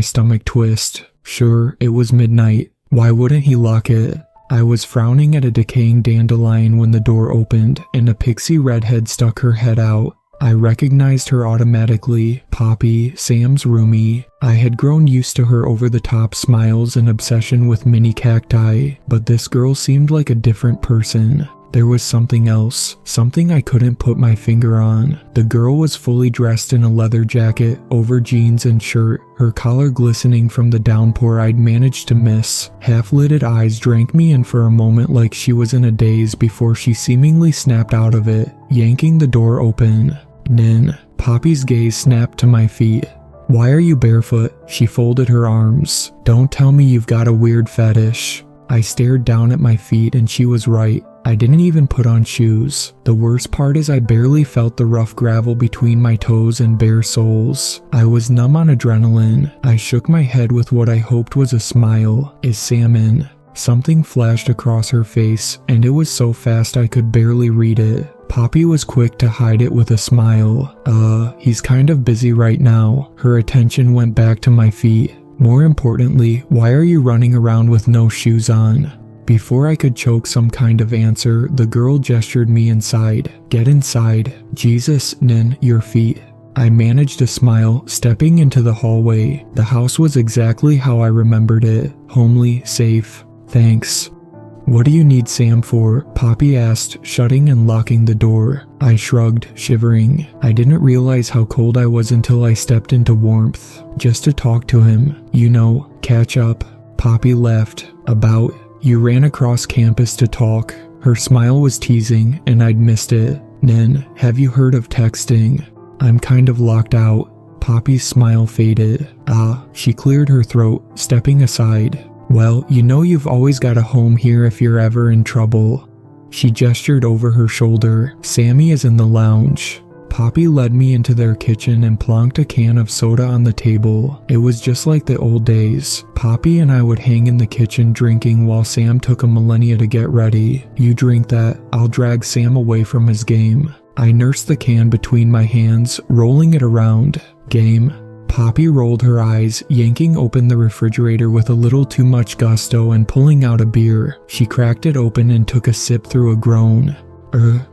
stomach twist. Sure, it was midnight. Why wouldn't he lock it? I was frowning at a decaying dandelion when the door opened, and a pixie redhead stuck her head out. I recognized her automatically. Poppy, Sam's roomie. I had grown used to her over-the-top smiles and obsession with mini cacti, but this girl seemed like a different person. There was something else, something I couldn't put my finger on. The girl was fully dressed in a leather jacket, over jeans and shirt, her collar glistening from the downpour I'd managed to miss. Half-lidded eyes drank me in for a moment like she was in a daze before she seemingly snapped out of it, yanking the door open. Nin. Poppy's gaze snapped to my feet. "Why are you barefoot?" She folded her arms. "Don't tell me you've got a weird fetish." I stared down at my feet and she was right. I didn't even put on shoes. The worst part is I barely felt the rough gravel between my toes and bare soles. I was numb on adrenaline. I shook my head with what I hoped was a smile. "Is Sam in?" Something flashed across her face, and it was so fast I could barely read it. Poppy was quick to hide it with a smile. He's kind of busy right now." Her attention went back to my feet. "More importantly, why are you running around with no shoes on?" Before I could choke some kind of answer, the girl gestured me inside. "Get inside." "Jesus, Nin, your feet." I managed a smile, stepping into the hallway. The house was exactly how I remembered it. Homely, safe. "Thanks." "What do you need Sam for?" Poppy asked, shutting and locking the door. I shrugged, shivering. I didn't realize how cold I was until I stepped into warmth. "Just to talk to him. You know, catch up." Poppy laughed. "About? You ran across campus to talk." Her smile was teasing, and I'd missed it. "Nin, have you heard of texting?" "I'm kind of locked out." Poppy's smile faded. She cleared her throat, stepping aside. "Well, you know you've always got a home here if you're ever in trouble." She gestured over her shoulder. "Sammy is in the lounge." Poppy led me into their kitchen and plonked a can of soda on the table. It was just like the old days. Poppy and I would hang in the kitchen drinking while Sam took a millennia to get ready. "You drink that, I'll drag Sam away from his game." I nursed the can between my hands, rolling it around. "Game." Poppy rolled her eyes, yanking open the refrigerator with a little too much gusto and pulling out a beer. She cracked it open and took a sip through a groan.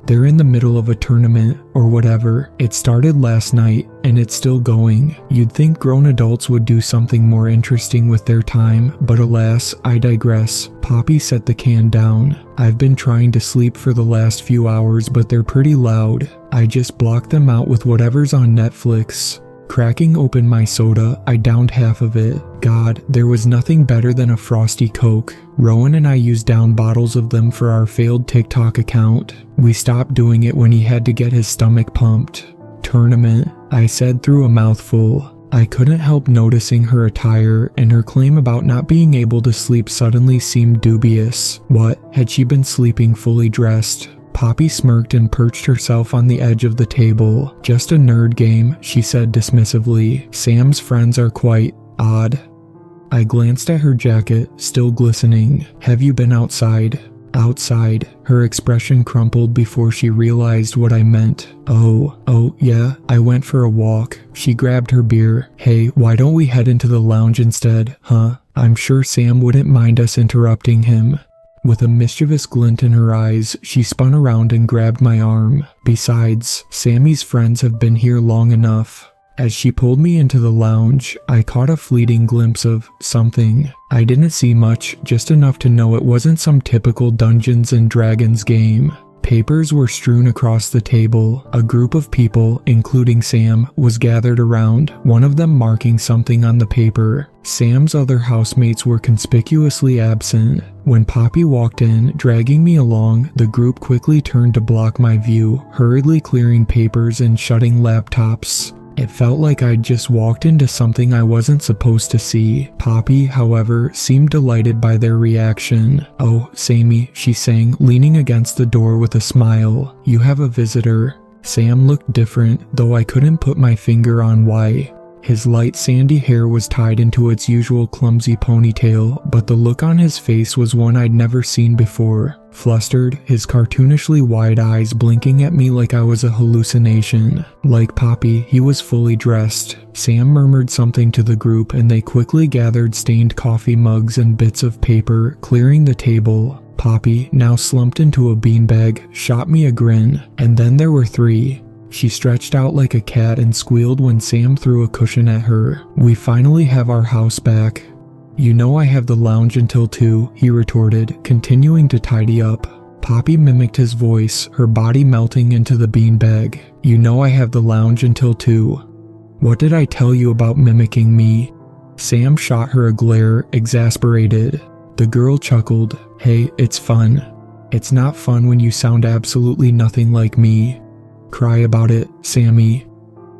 They're in the middle of a tournament, or whatever. It started last night, and it's still going. You'd think grown adults would do something more interesting with their time, but alas, I digress. Poppy set the can down. I've been trying to sleep for the last few hours, but they're pretty loud. I just blocked them out with whatever's on Netflix. Cracking open my soda, I downed half of it. God, there was nothing better than a frosty Coke. Rowan and I used down bottles of them for our failed TikTok account. We stopped doing it when he had to get his stomach pumped. "Tournament," I said through a mouthful. I couldn't help noticing her attire, and her claim about not being able to sleep suddenly seemed dubious. What, had she been sleeping fully dressed? Poppy smirked and perched herself on the edge of the table. "Just a nerd game," she said dismissively. "Sam's friends are quite odd." I glanced at her jacket, still glistening. "Have you been outside?" "Outside." Her expression crumpled before she realized what I meant. Oh, yeah, I went for a walk." She grabbed her beer. "Hey, why don't we head into the lounge instead, huh? I'm sure Sam wouldn't mind us interrupting him." With a mischievous glint in her eyes, she spun around and grabbed my arm. "Besides, Sammy's friends have been here long enough." As she pulled me into the lounge, I caught a fleeting glimpse of something. I didn't see much, just enough to know it wasn't some typical Dungeons and Dragons game. Papers were strewn across the table. A group of people, including Sam, was gathered around, one of them marking something on the paper. Sam's other housemates were conspicuously absent. When Poppy walked in, dragging me along, the group quickly turned to block my view, hurriedly clearing papers and shutting laptops. It felt like I'd just walked into something I wasn't supposed to see. Poppy, however, seemed delighted by their reaction. "Oh, Sammy," she sang, leaning against the door with a smile. "You have a visitor." Sam looked different, though I couldn't put my finger on why. His light sandy hair was tied into its usual clumsy ponytail, but the look on his face was one I'd never seen before. Flustered, his cartoonishly wide eyes blinking at me like I was a hallucination. Like Poppy, he was fully dressed. Sam murmured something to the group and they quickly gathered stained coffee mugs and bits of paper, clearing the table. Poppy, now slumped into a beanbag, shot me a grin, and then there were three. She stretched out like a cat and squealed when Sam threw a cushion at her. "We finally have our house back." "You know I have the lounge until 2, he retorted, continuing to tidy up. Poppy mimicked his voice, her body melting into the beanbag. "You know I have the lounge until 2. What did I tell you about mimicking me?" Sam shot her a glare, exasperated. The girl chuckled. "Hey, it's fun." "It's not fun when you sound absolutely nothing like me." "Cry about it, Sammy."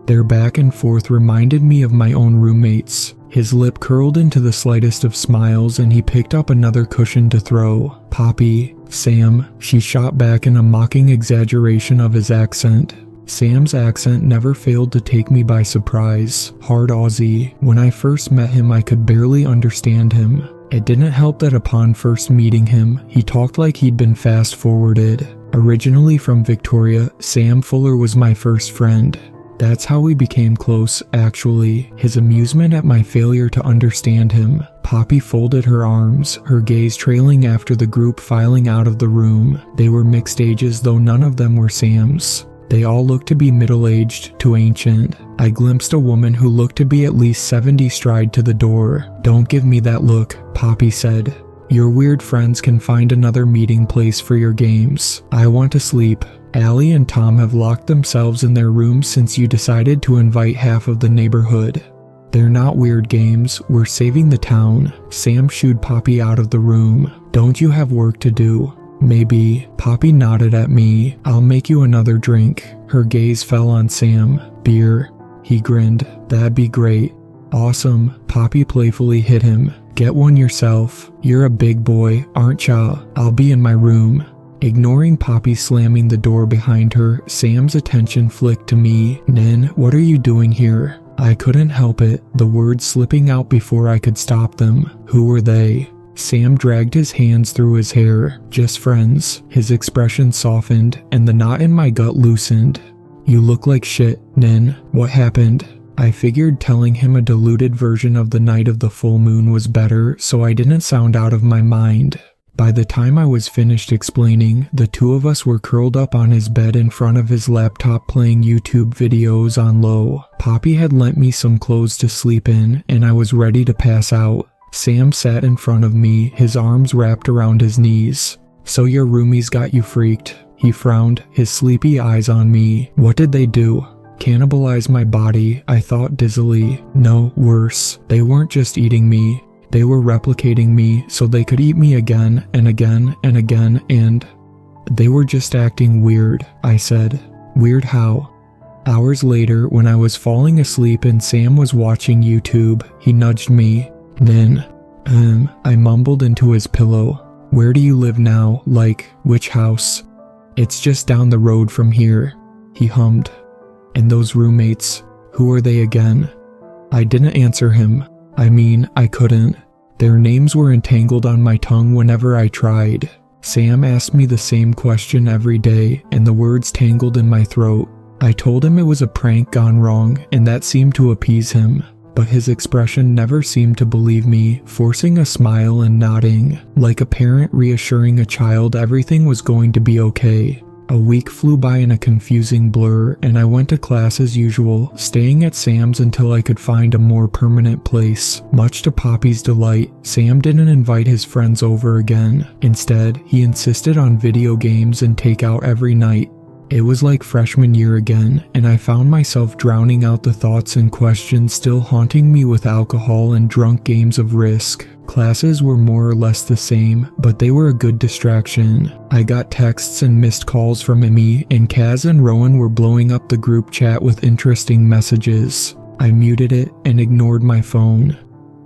Their back and forth reminded me of my own roommates. His lip curled into the slightest of smiles and he picked up another cushion to throw. "Poppy, Sam," she shot back in a mocking exaggeration of his accent. Sam's accent never failed to take me by surprise. Hard Aussie. When I first met him, I could barely understand him. It didn't help that upon first meeting him, he talked like he'd been fast-forwarded. Originally from Victoria, Sam Fuller was my first friend. That's how we became close, actually. His amusement at my failure to understand him. Poppy folded her arms, her gaze trailing after the group filing out of the room. They were mixed ages, though none of them were Sam's. They all looked to be middle-aged to ancient. I glimpsed a woman who looked to be at least 70 stride to the door. "Don't give me that look," Poppy said. "Your weird friends can find another meeting place for your games. I want to sleep. Allie and Tom have locked themselves in their rooms since you decided to invite half of the neighborhood. They're not weird games, we're saving the town." Sam shooed Poppy out of the room. "Don't you have work to do?" "Maybe." Poppy nodded at me. "I'll make you another drink." Her gaze fell on Sam. "Beer?" He grinned. "That'd be great." "Awesome." Poppy playfully hit him. "Get one yourself. You're a big boy, aren't ya? I'll be in my room." Ignoring Poppy slamming the door behind her, Sam's attention flicked to me. "Nin, what are you doing here?" I couldn't help it, the words slipping out before I could stop them. "Who were they?" Sam dragged his hands through his hair. "Just friends." His expression softened, and the knot in my gut loosened. "You look like shit, Nin. What happened?" I figured telling him a diluted version of the night of the full moon was better, so I didn't sound out of my mind. By the time I was finished explaining, the two of us were curled up on his bed in front of his laptop playing YouTube videos on low. Poppy had lent me some clothes to sleep in, and I was ready to pass out. Sam sat in front of me, his arms wrapped around his knees. "So your roomies got you freaked?" He frowned, his sleepy eyes on me. "What did they do?" "Cannibalize my body," I thought dizzily. "No, worse. They weren't just eating me. They were replicating me so they could eat me again and again and again and..." "They were just acting weird," I said. "Weird how?" Hours later, when I was falling asleep and Sam was watching YouTube, he nudged me. "Nin." I mumbled into his pillow. "Where do you live now? Like, which house?" "It's just down the road from here," he hummed. "And those roommates, who are they again?" I didn't answer him. I couldn't. Their names were entangled on my tongue whenever I tried. Sam asked me the same question every day, and the words tangled in my throat. I told him it was a prank gone wrong, and that seemed to appease him. But his expression never seemed to believe me, forcing a smile and nodding, like a parent reassuring a child everything was going to be okay. A week flew by in a confusing blur, and I went to class as usual, staying at Sam's until I could find a more permanent place. Much to Poppy's delight, Sam didn't invite his friends over again. Instead, he insisted on video games and takeout every night. It was like freshman year again, and I found myself drowning out the thoughts and questions still haunting me with alcohol and drunk games of Risk. Classes were more or less the same, but they were a good distraction. I got texts and missed calls from Emmy, and Kaz and Rowan were blowing up the group chat with interesting messages. I muted it and ignored my phone.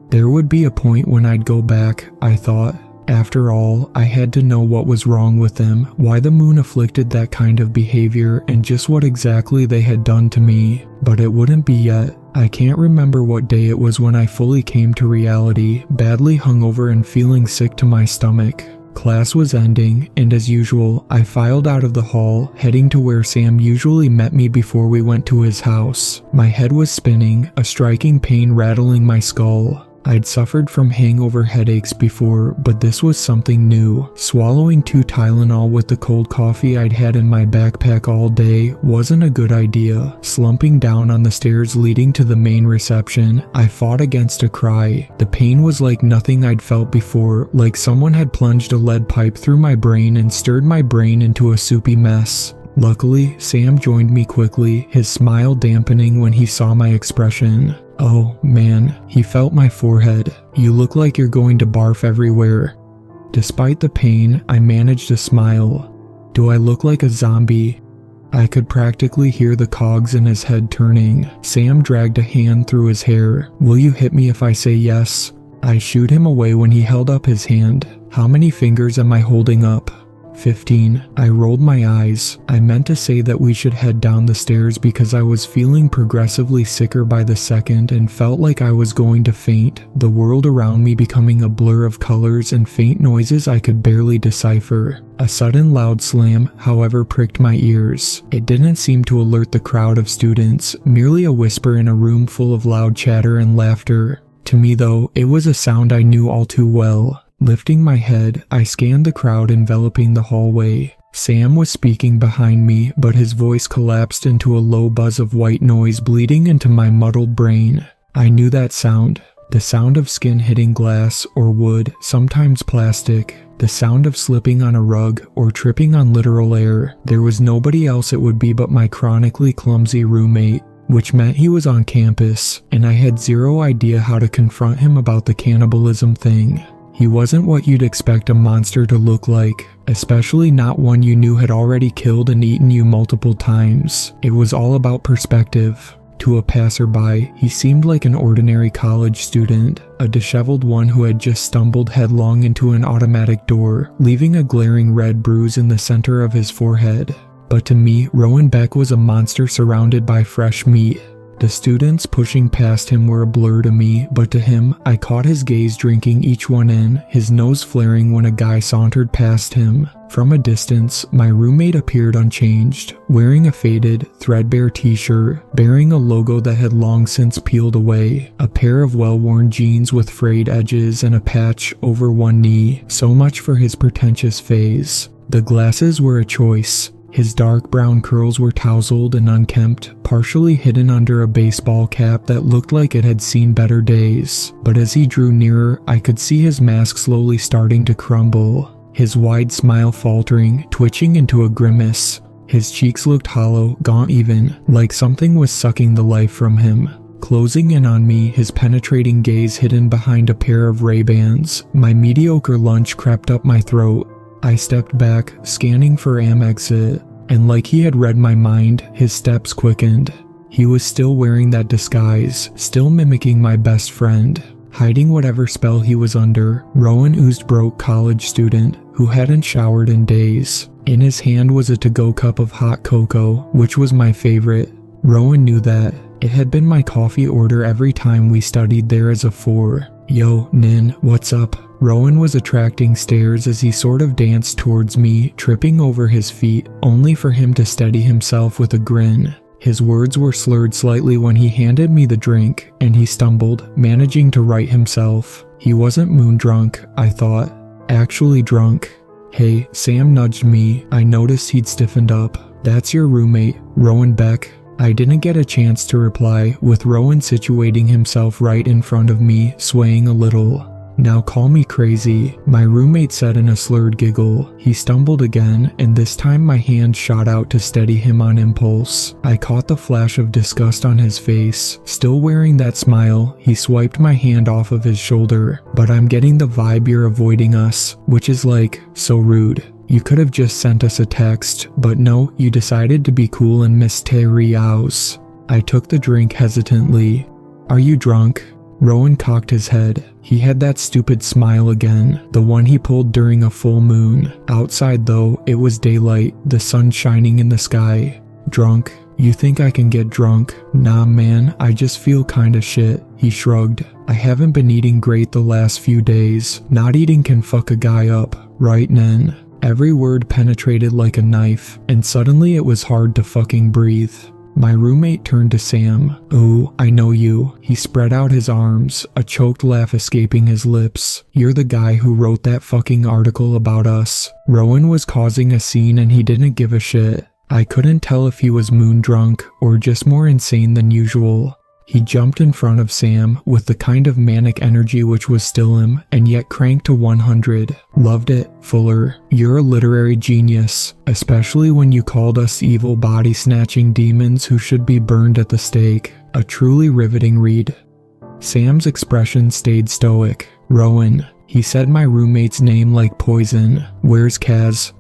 There would be a point when I'd go back, I thought. After all, I had to know what was wrong with them, why the moon afflicted that kind of behavior, and just what exactly they had done to me. But it wouldn't be yet. I can't remember what day it was when I fully came to reality, badly hungover and feeling sick to my stomach. Class was ending, and as usual, I filed out of the hall, heading to where Sam usually met me before we went to his house. My head was spinning, a striking pain rattling my skull. I'd suffered from hangover headaches before, but this was something new. Swallowing 2 Tylenol with the cold coffee I'd had in my backpack all day wasn't a good idea. Slumping down on the stairs leading to the main reception, I fought against a cry. The pain was like nothing I'd felt before, like someone had plunged a lead pipe through my brain and stirred my brain into a soupy mess. Luckily, Sam joined me quickly, his smile dampening when he saw my expression. Oh man, he felt my forehead. You look like you're going to barf everywhere. Despite the pain, I managed to smile. Do I look like a zombie? I could practically hear the cogs in his head turning. Sam dragged a hand through his hair. Will you hit me if I say yes? I shooed him away when he held up his hand. How many fingers am I holding up? 15. I rolled my eyes. I meant to say that we should head down the stairs because I was feeling progressively sicker by the second and felt like I was going to faint, the world around me becoming a blur of colors and faint noises I could barely decipher. A sudden loud slam, however, pricked my ears. It didn't seem to alert the crowd of students, merely a whisper in a room full of loud chatter and laughter. To me though, it was a sound I knew all too well. Lifting my head, I scanned the crowd enveloping the hallway. Sam was speaking behind me, but his voice collapsed into a low buzz of white noise bleeding into my muddled brain. I knew that sound. The sound of skin hitting glass or wood, sometimes plastic. The sound of slipping on a rug or tripping on literal air. There was nobody else it would be but my chronically clumsy roommate, which meant he was on campus, and I had zero idea how to confront him about the cannibalism thing. He wasn't what you'd expect a monster to look like, especially not one you knew had already killed and eaten you multiple times. It was all about perspective. To a passerby, he seemed like an ordinary college student, a disheveled one who had just stumbled headlong into an automatic door, leaving a glaring red bruise in the center of his forehead. But to me, Rowan Beck was a monster surrounded by fresh meat. The students pushing past him were a blur to me, but to him, I caught his gaze drinking each one in, his nose flaring when a guy sauntered past him. From a distance, my roommate appeared unchanged, wearing a faded, threadbare t-shirt, bearing a logo that had long since peeled away, a pair of well-worn jeans with frayed edges and a patch over one knee. So much for his pretentious phase. The glasses were a choice. His dark brown curls were tousled and unkempt, partially hidden under a baseball cap that looked like it had seen better days. But as he drew nearer, I could see his mask slowly starting to crumble, his wide smile faltering, twitching into a grimace. His cheeks looked hollow, gaunt even, like something was sucking the life from him. Closing in on me, his penetrating gaze hidden behind a pair of Ray-Bans, my mediocre lunch crept up my throat. I stepped back, scanning for am exit, and like he had read my mind, his steps quickened. He was still wearing that disguise, still mimicking my best friend, hiding whatever spell he was under. Rowan oozed broke college student who hadn't showered in days. In his hand was a to-go cup of hot cocoa, which was my favorite. Rowan knew that. It had been my coffee order every time we studied there as a 4. Yo, Nin, what's up? Rowan was attracting stares as he sort of danced towards me, tripping over his feet, only for him to steady himself with a grin. His words were slurred slightly when he handed me the drink, and he stumbled, managing to right himself. He wasn't moon drunk, I thought. Actually drunk. Hey, Sam nudged me. I noticed he'd stiffened up. That's your roommate, Rowan Beck. I didn't get a chance to reply, with Rowan situating himself right in front of me, swaying a little. Now call me crazy, my roommate said in a slurred giggle. He stumbled again, and this time my hand shot out to steady him on impulse. I caught the flash of disgust on his face. Still wearing that smile, he swiped my hand off of his shoulder. But I'm getting the vibe you're avoiding us, which is like, so rude. You could have just sent us a text, but no, you decided to be cool and miss Riaus. I took the drink hesitantly. Are you drunk? Rowan cocked his head. He had that stupid smile again, the one he pulled during a full moon. Outside though, it was daylight, the sun shining in the sky. Drunk? You think I can get drunk? Nah man, I just feel kinda shit. He shrugged. I haven't been eating great the last few days. Not eating can fuck a guy up, right Nen? Every word penetrated like a knife, and suddenly it was hard to fucking breathe. My roommate turned to Sam. Oh, I know you. He spread out his arms, a choked laugh escaping his lips. You're the guy who wrote that fucking article about us. Rowan was causing a scene and he didn't give a shit. I couldn't tell if he was moon drunk or just more insane than usual. He jumped in front of Sam with the kind of manic energy which was still him and yet cranked to 100. Loved it, Fuller. You're a literary genius, especially when you called us evil body-snatching demons who should be burned at the stake. A truly riveting read. Sam's expression stayed stoic. Rowan. He said my roommate's name like poison. Where's Kaz?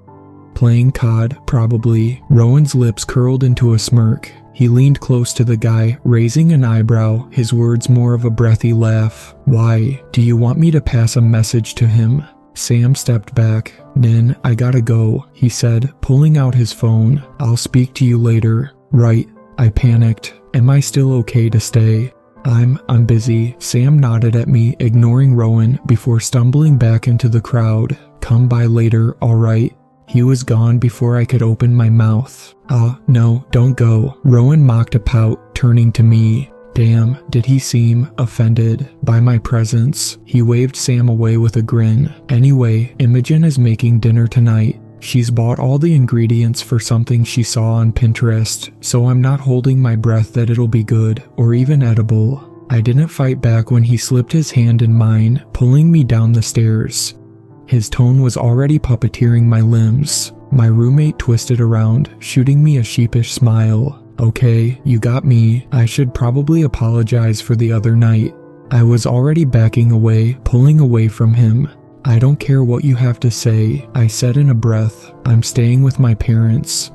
Playing COD, probably. Rowan's lips curled into a smirk. He leaned close to the guy, raising an eyebrow, his words more of a breathy laugh. Why? Do you want me to pass a message to him? Sam stepped back. Nin, I gotta go, he said, pulling out his phone. I'll speak to you later. Right. I panicked. Am I still okay to stay? I'm busy. Sam nodded at me, ignoring Rowan, before stumbling back into the crowd. Come by later, alright? He was gone before I could open my mouth. No, don't go. Rowan mocked a pout, turning to me. Damn, did he seem offended by my presence? He waved Sam away with a grin. Anyway, Imogen is making dinner tonight. She's bought all the ingredients for something she saw on Pinterest, so I'm not holding my breath that it'll be good, or even edible. I didn't fight back when he slipped his hand in mine, pulling me down the stairs. His tone was already puppeteering my limbs. My roommate twisted around, shooting me a sheepish smile. Okay, you got me. I should probably apologize for the other night. I was already backing away, pulling away from him. I don't care what you have to say, I said in a breath. I'm staying with my parents.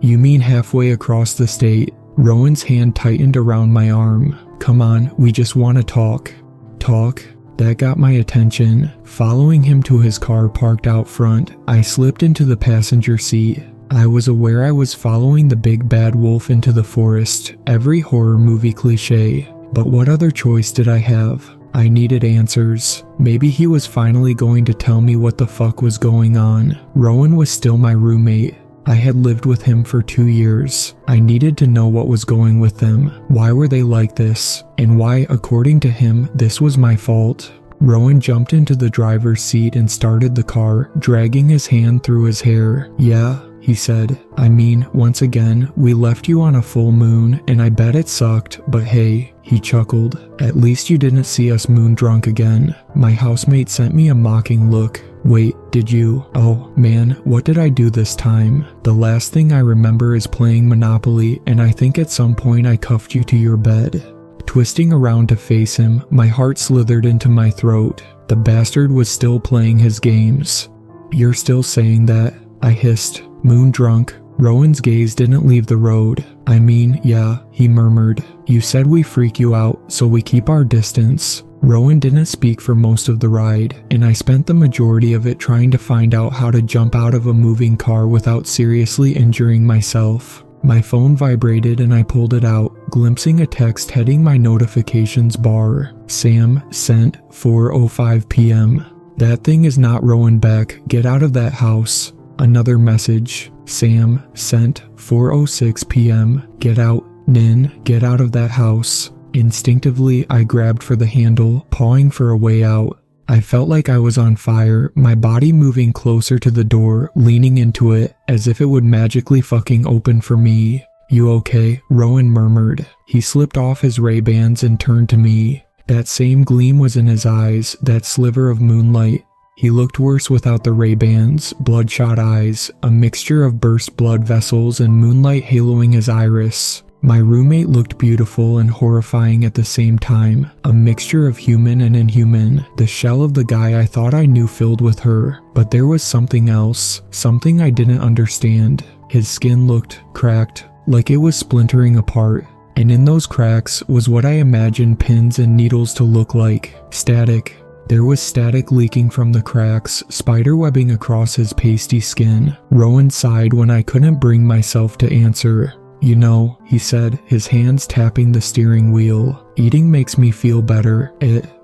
You mean halfway across the state? Rowan's hand tightened around my arm. Come on, we just want to talk. Talk? That got my attention. Following him to his car parked out front, I slipped into the passenger seat. I was aware I was following the big bad wolf into the forest, every horror movie cliche. But what other choice did I have? I needed answers. Maybe he was finally going to tell me what the fuck was going on. Rowan was still my roommate. I had lived with him for 2 years. I needed to know what was going with them. Why were they like this? And why, according to him, this was my fault? Rowan jumped into the driver's seat and started the car, dragging his hand through his hair. Yeah, he said. I mean, once again, we left you on a full moon, and I bet it sucked, but hey, he chuckled. At least you didn't see us moon drunk again. My housemate sent me a mocking look. Wait, did you? Oh, man, what did I do this time? The last thing I remember is playing Monopoly, and I think at some point I cuffed you to your bed. Twisting around to face him, my heart slithered into my throat. The bastard was still playing his games. You're still saying that? I hissed. Moon drunk. Rowan's gaze didn't leave the road. I mean, yeah, he murmured. You said we freak you out, so we keep our distance. Rowan didn't speak for most of the ride, and I spent the majority of it trying to find out how to jump out of a moving car without seriously injuring myself. My phone vibrated and I pulled it out, glimpsing a text heading my notifications bar. Sam sent 4:05 p.m. That thing is not Rowan Beck. Get out of that house. Another message. Sam sent 4:06 p.m. Get out. Nin, get out of that house. Instinctively, I grabbed for the handle, pawing for a way out. I felt like I was on fire, my body moving closer to the door, leaning into it, as if it would magically fucking open for me. "You okay?" Rowan murmured. He slipped off his Ray-Bans and turned to me. That same gleam was in his eyes, that sliver of moonlight. He looked worse without the Ray-Bans, bloodshot eyes, a mixture of burst blood vessels and moonlight haloing his iris. My roommate looked beautiful and horrifying at the same time, a mixture of human and inhuman, the shell of the guy I thought I knew filled with her. But there was something else, something I didn't understand. His skin looked cracked, like it was splintering apart. And in those cracks was what I imagined pins and needles to look like, static. There was static leaking from the cracks, spiderwebbing across his pasty skin. Rowan sighed when I couldn't bring myself to answer. "You know," he said, his hands tapping the steering wheel, "eating makes me feel better.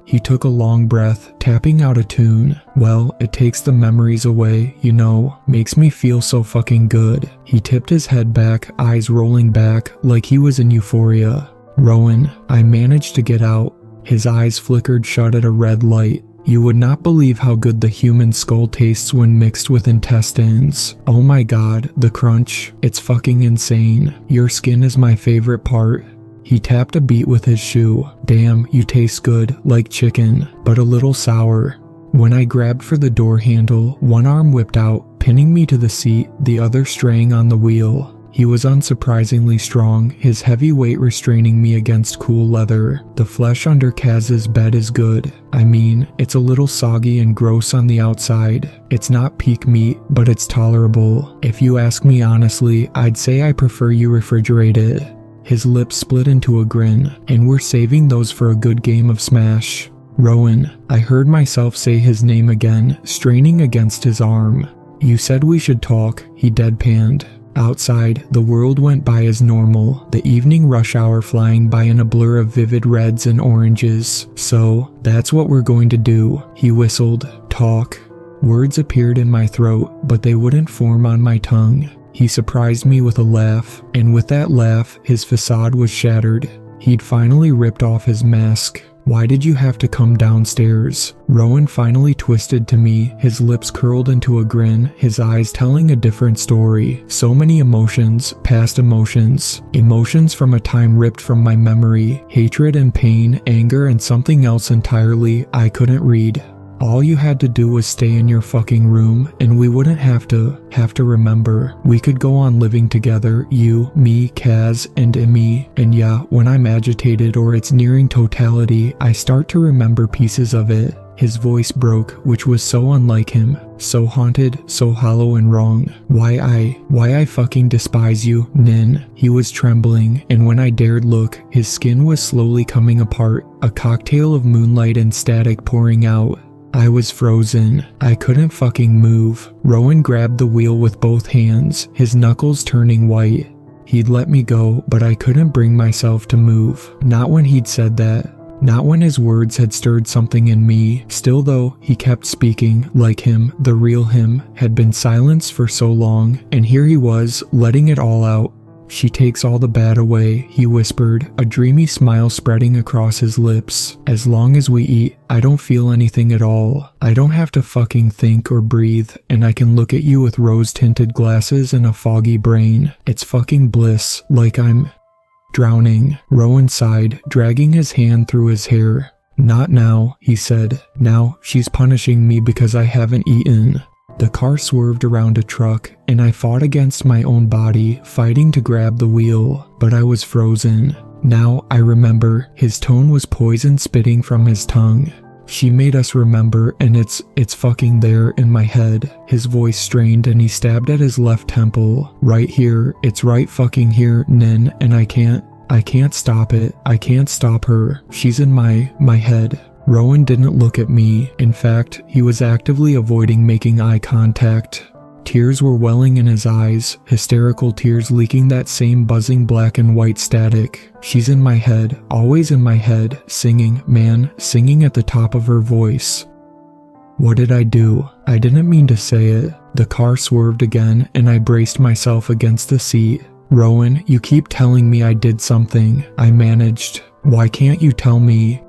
He took a long breath, tapping out a tune. "Well, it takes the memories away, you know, makes me feel so fucking good." He tipped his head back, eyes rolling back, like he was in euphoria. "Rowan, I managed to get out." His eyes flickered shut at a red light. "You would not believe how good the human skull tastes when mixed with intestines. Oh my god, the crunch. It's fucking insane. Your skin is my favorite part." He tapped a beat with his shoe. "Damn, you taste good, like chicken, but a little sour." When I grabbed for the door handle, one arm whipped out, pinning me to the seat, the other straying on the wheel. He was unsurprisingly strong, his heavy weight restraining me against cool leather. The flesh under Kaz's bed is good. I mean, it's a little soggy and gross on the outside. It's not peak meat, but it's tolerable. If you ask me honestly, I'd say I prefer you refrigerate it. His lips split into a grin, and we're saving those for a good game of Smash. "Rowan," I heard myself say his name again, straining against his arm. "You said we should talk," he deadpanned. Outside, the world went by as normal, the evening rush hour flying by in a blur of vivid reds and oranges. "So, that's what we're going to do," he whistled. "Talk." Words appeared in my throat, but they wouldn't form on my tongue. He surprised me with a laugh, and with that laugh, his facade was shattered. He'd finally ripped off his mask. "Why did you have to come downstairs?" Rowan finally twisted to me, his lips curled into a grin, his eyes telling a different story. So many emotions, past emotions. Emotions from a time ripped from my memory. Hatred and pain, anger and something else entirely I couldn't read. "All you had to do was stay in your fucking room, and we wouldn't have to remember. We could go on living together, you, me, Kaz, and Emmy. And yeah, when I'm agitated or it's nearing totality, I start to remember pieces of it." His voice broke, which was so unlike him. So haunted, so hollow and wrong. Why I fucking despise you, Nin." He was trembling, and when I dared look, his skin was slowly coming apart, a cocktail of moonlight and static pouring out. I was frozen. I couldn't fucking move. Rowan grabbed the wheel with both hands, his knuckles turning white. He'd let me go, but I couldn't bring myself to move. Not when he'd said that. Not when his words had stirred something in me. Still though, he kept speaking, like him, the real him, had been silenced for so long, and here he was, letting it all out. "She takes all the bad away," he whispered, a dreamy smile spreading across his lips. "As long as we eat, I don't feel anything at all. I don't have to fucking think or breathe, and I can look at you with rose-tinted glasses and a foggy brain. It's fucking bliss, like I'm drowning." Rowan sighed, dragging his hand through his hair. "Not now," he said. "Now she's punishing me because I haven't eaten." The car swerved around a truck, and I fought against my own body, fighting to grab the wheel, but I was frozen. Now I remember, his tone was poison spitting from his tongue. "She made us remember, and it's fucking there in my head." His voice strained and he stabbed at his left temple. "Right here, it's right fucking here, Nin, and I can't stop it. I can't stop her. She's in my head." Rowan didn't look at me. In fact, he was actively avoiding making eye contact. Tears were welling in his eyes, hysterical tears leaking that same buzzing black and white static. "She's in my head, always in my head, singing, man, singing at the top of her voice." What did I do? I didn't mean to say it. The car swerved again, and I braced myself against the seat. "Rowan, you keep telling me I did something," I managed. "Why can't you tell me?"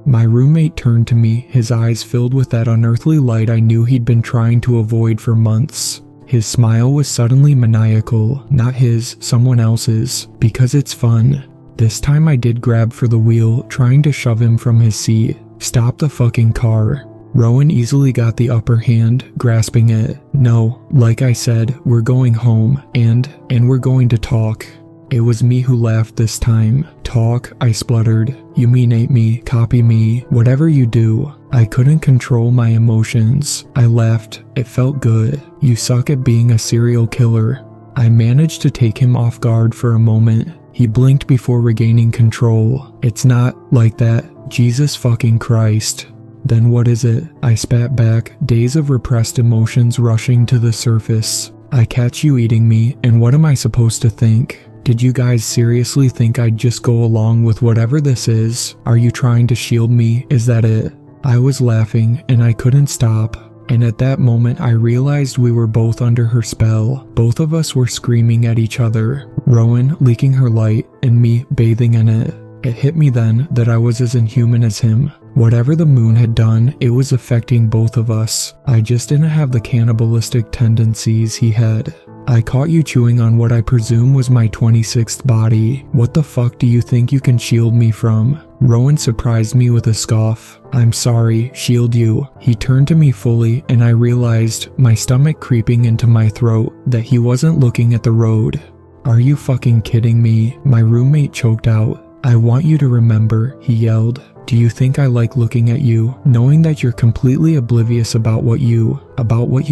My roommate turned to me, his eyes filled with that unearthly light I knew he'd been trying to avoid for months. His smile was suddenly maniacal, not his, someone else's, because it's fun. This time I did grab for the wheel, trying to shove him from his seat. Stop the fucking car. Rowan easily got the upper hand, grasping it. No, like I said, we're going home, and we're going to talk. It was me who laughed this time. Talk, I spluttered. You mean ape me, copy me, whatever you do. I couldn't control my emotions. I laughed. It felt good. You suck at being a serial killer. I managed to take him off guard for a moment. He blinked before regaining control. It's not like that. Jesus fucking Christ. Then what is it? I spat back, days of repressed emotions rushing to the surface. I catch you eating me, and what am I supposed to think? Did you guys seriously think I'd just go along with whatever this is? Are you trying to shield me? Is that it? I was laughing, and I couldn't stop. And at that moment I realized we were both under her spell. Both of us were screaming at each other. Rowan leaking her light, and me bathing in it. It hit me then that I was as inhuman as him. Whatever the moon had done, it was affecting both of us. I just didn't have the cannibalistic tendencies he had. I caught you chewing on what I presume was my 26th body. What the fuck do you think you can shield me from? Rowan surprised me with a scoff. I'm sorry, shield you. He turned to me fully, and I realized, my stomach creeping into my throat, that he wasn't looking at the road. Are you fucking kidding me? My roommate choked out. I want you to remember, he yelled. Do you think I like looking at you, knowing that you're completely oblivious about what you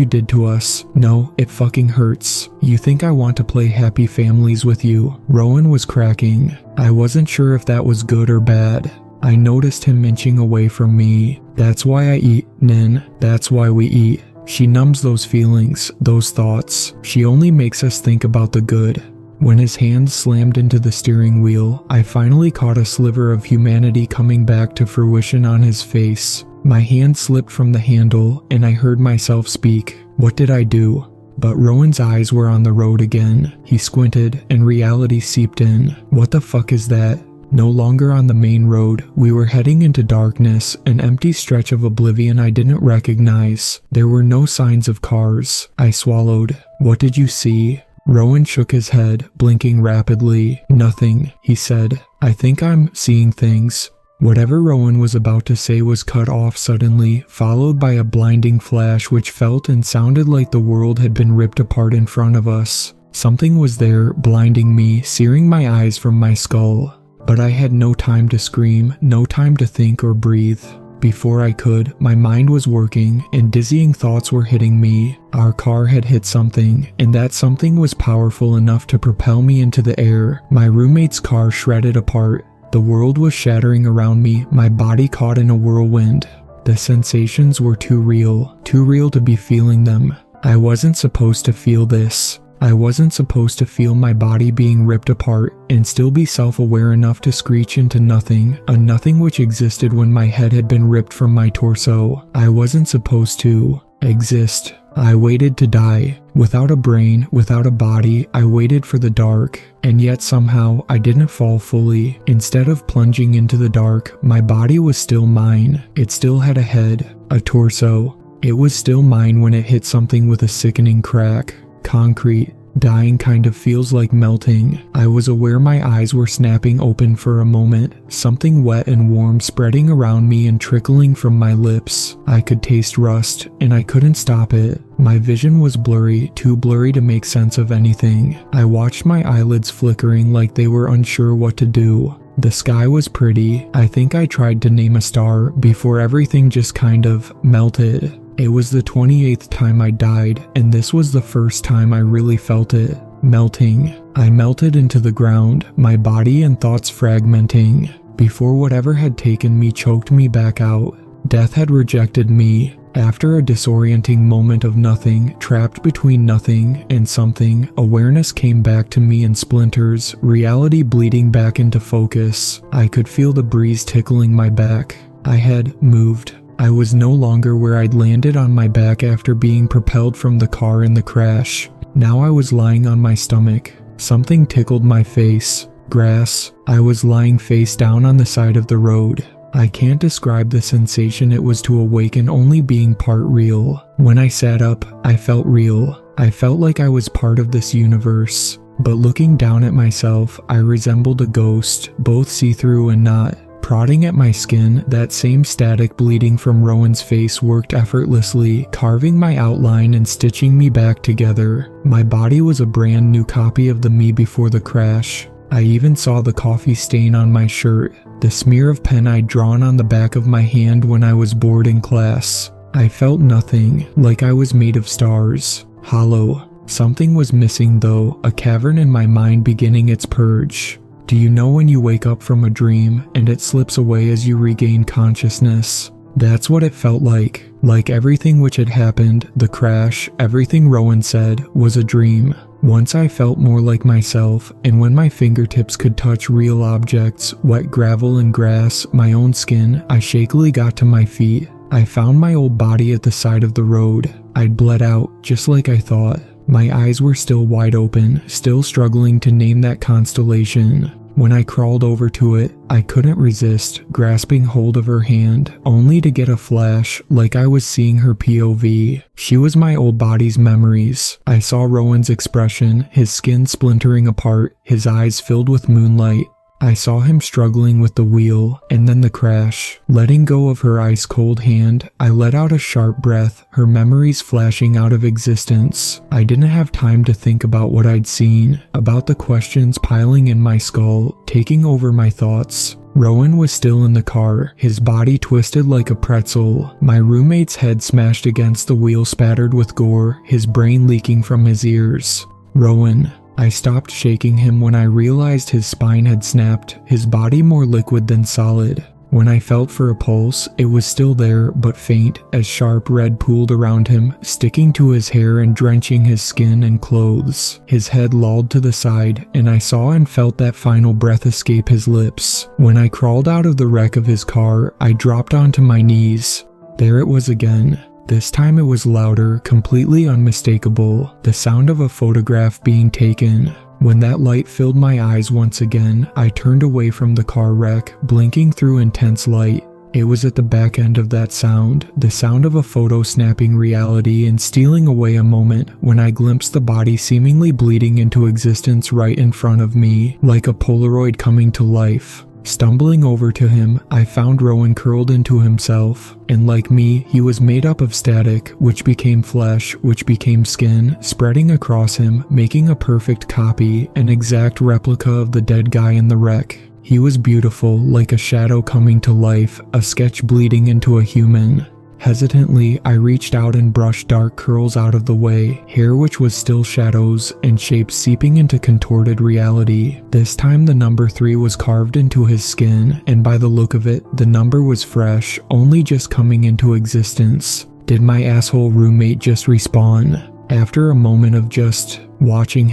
did to us? No, it fucking hurts. You think I want to play happy families with you? Rowan was cracking. I wasn't sure if that was good or bad. I noticed him inching away from me. That's why I eat, Nin. That's why we eat. She numbs those feelings, those thoughts. She only makes us think about the good. When his hand slammed into the steering wheel, I finally caught a sliver of humanity coming back to fruition on his face. My hand slipped from the handle, and I heard myself speak. What did I do? But Rowan's eyes were on the road again. He squinted, and reality seeped in. What the fuck is that? No longer on the main road, we were heading into darkness, an empty stretch of oblivion I didn't recognize. There were no signs of cars. I swallowed. What did you see? Rowan shook his head, blinking rapidly. Nothing, he said. I think I'm seeing things. Whatever Rowan was about to say was cut off suddenly, followed by a blinding flash which felt and sounded like the world had been ripped apart in front of us. Something was there, blinding me, searing my eyes from my skull. But I had no time to scream, no time to think or breathe. Before I could, my mind was working, and dizzying thoughts were hitting me. Our car had hit something, and that something was powerful enough to propel me into the air. My roommate's car shredded apart. The world was shattering around me, my body caught in a whirlwind. The sensations were too real to be feeling them. I wasn't supposed to feel this. I wasn't supposed to feel my body being ripped apart and still be self-aware enough to screech into nothing, a nothing which existed when my head had been ripped from my torso. I wasn't supposed to exist. I waited to die. Without a brain, without a body, I waited for the dark. And yet somehow, I didn't fall fully. Instead of plunging into the dark, my body was still mine. It still had a head, a torso. It was still mine when it hit something with a sickening crack. Concrete. Dying kind of feels like melting. I was aware my eyes were snapping open for a moment, something wet and warm spreading around me and trickling from my lips. I could taste rust, and I couldn't stop it. My vision was blurry, too blurry to make sense of anything. I watched my eyelids flickering like they were unsure what to do. The sky was pretty. I think I tried to name a star before everything just kind of melted. It was the 28th time I died, and this was the first time I really felt it. Melting. I melted into the ground, my body and thoughts fragmenting, before whatever had taken me choked me back out. Death had rejected me. After a disorienting moment of nothing, trapped between nothing and something, awareness came back to me in splinters, reality bleeding back into focus. I could feel the breeze tickling my back. I had moved. I was no longer where I'd landed on my back after being propelled from the car in the crash. Now I was lying on my stomach. Something tickled my face. Grass. I was lying face down on the side of the road. I can't describe the sensation it was to awaken only being part real. When I sat up, I felt real. I felt like I was part of this universe. But looking down at myself, I resembled a ghost, both see-through and not. Prodding at my skin, that same static bleeding from Rowan's face worked effortlessly, carving my outline and stitching me back together. My body was a brand new copy of the me before the crash. I even saw the coffee stain on my shirt, the smear of pen I'd drawn on the back of my hand when I was bored in class. I felt nothing, like I was made of stars, hollow. Something was missing though, a cavern in my mind beginning its purge. Do you know when you wake up from a dream and it slips away as you regain consciousness? That's what it felt like everything which had happened, the crash, everything Rowan said, was a dream. Once I felt more like myself, and when my fingertips could touch real objects, wet gravel and grass, my own skin, I shakily got to my feet. I found my old body at the side of the road. I'd bled out, just like I thought. My eyes were still wide open, still struggling to name that constellation. When I crawled over to it, I couldn't resist, grasping hold of her hand, only to get a flash, like I was seeing her POV. She was my old body's memories. I saw Rowan's expression, his skin splintering apart, his eyes filled with moonlight. I saw him struggling with the wheel, and then the crash. Letting go of her ice-cold hand, I let out a sharp breath, her memories flashing out of existence. I didn't have time to think about what I'd seen, about the questions piling in my skull, taking over my thoughts. Rowan was still in the car, his body twisted like a pretzel, my roommate's head smashed against the wheel spattered with gore, his brain leaking from his ears. Rowan. I stopped shaking him when I realized his spine had snapped, his body more liquid than solid. When I felt for a pulse, it was still there, but faint, as sharp red pooled around him, sticking to his hair and drenching his skin and clothes. His head lolled to the side, and I saw and felt that final breath escape his lips. When I crawled out of the wreck of his car, I dropped onto my knees. There it was again. This time it was louder, completely unmistakable, the sound of a photograph being taken. When that light filled my eyes once again, I turned away from the car wreck, blinking through intense light. It was at the back end of that sound, the sound of a photo snapping reality and stealing away a moment, when I glimpsed the body seemingly bleeding into existence right in front of me, like a Polaroid coming to life. Stumbling over to him, I found Rowan curled into himself, and like me, he was made up of static, which became flesh, which became skin, spreading across him, making a perfect copy, an exact replica of the dead guy in the wreck. He was beautiful, like a shadow coming to life, a sketch bleeding into a human. Hesitantly, I reached out and brushed dark curls out of the way, hair which was still shadows, and shapes seeping into contorted reality. This time the number 3 was carved into his skin, and by the look of it, the number was fresh, only just coming into existence. Did my asshole roommate just respawn? After a moment of just watching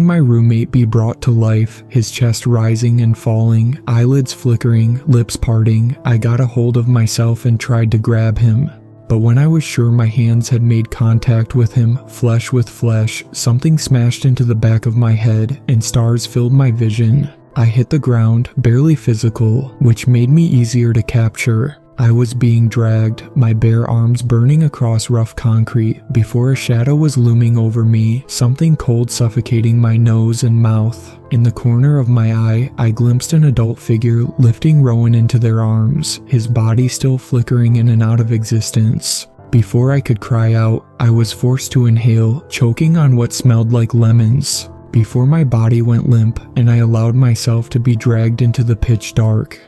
my roommate be brought to life, his chest rising and falling, eyelids flickering, lips parting, I got a hold of myself and tried to grab him. But when I was sure my hands had made contact with him, flesh with flesh, something smashed into the back of my head, and stars filled my vision. I hit the ground, barely physical, which made me easier to capture. I was being dragged, my bare arms burning across rough concrete, before a shadow was looming over me, something cold suffocating my nose and mouth. In the corner of my eye, I glimpsed an adult figure lifting Rowan into their arms, his body still flickering in and out of existence. Before I could cry out, I was forced to inhale, choking on what smelled like lemons. Before my body went limp, and I allowed myself to be dragged into the pitch dark.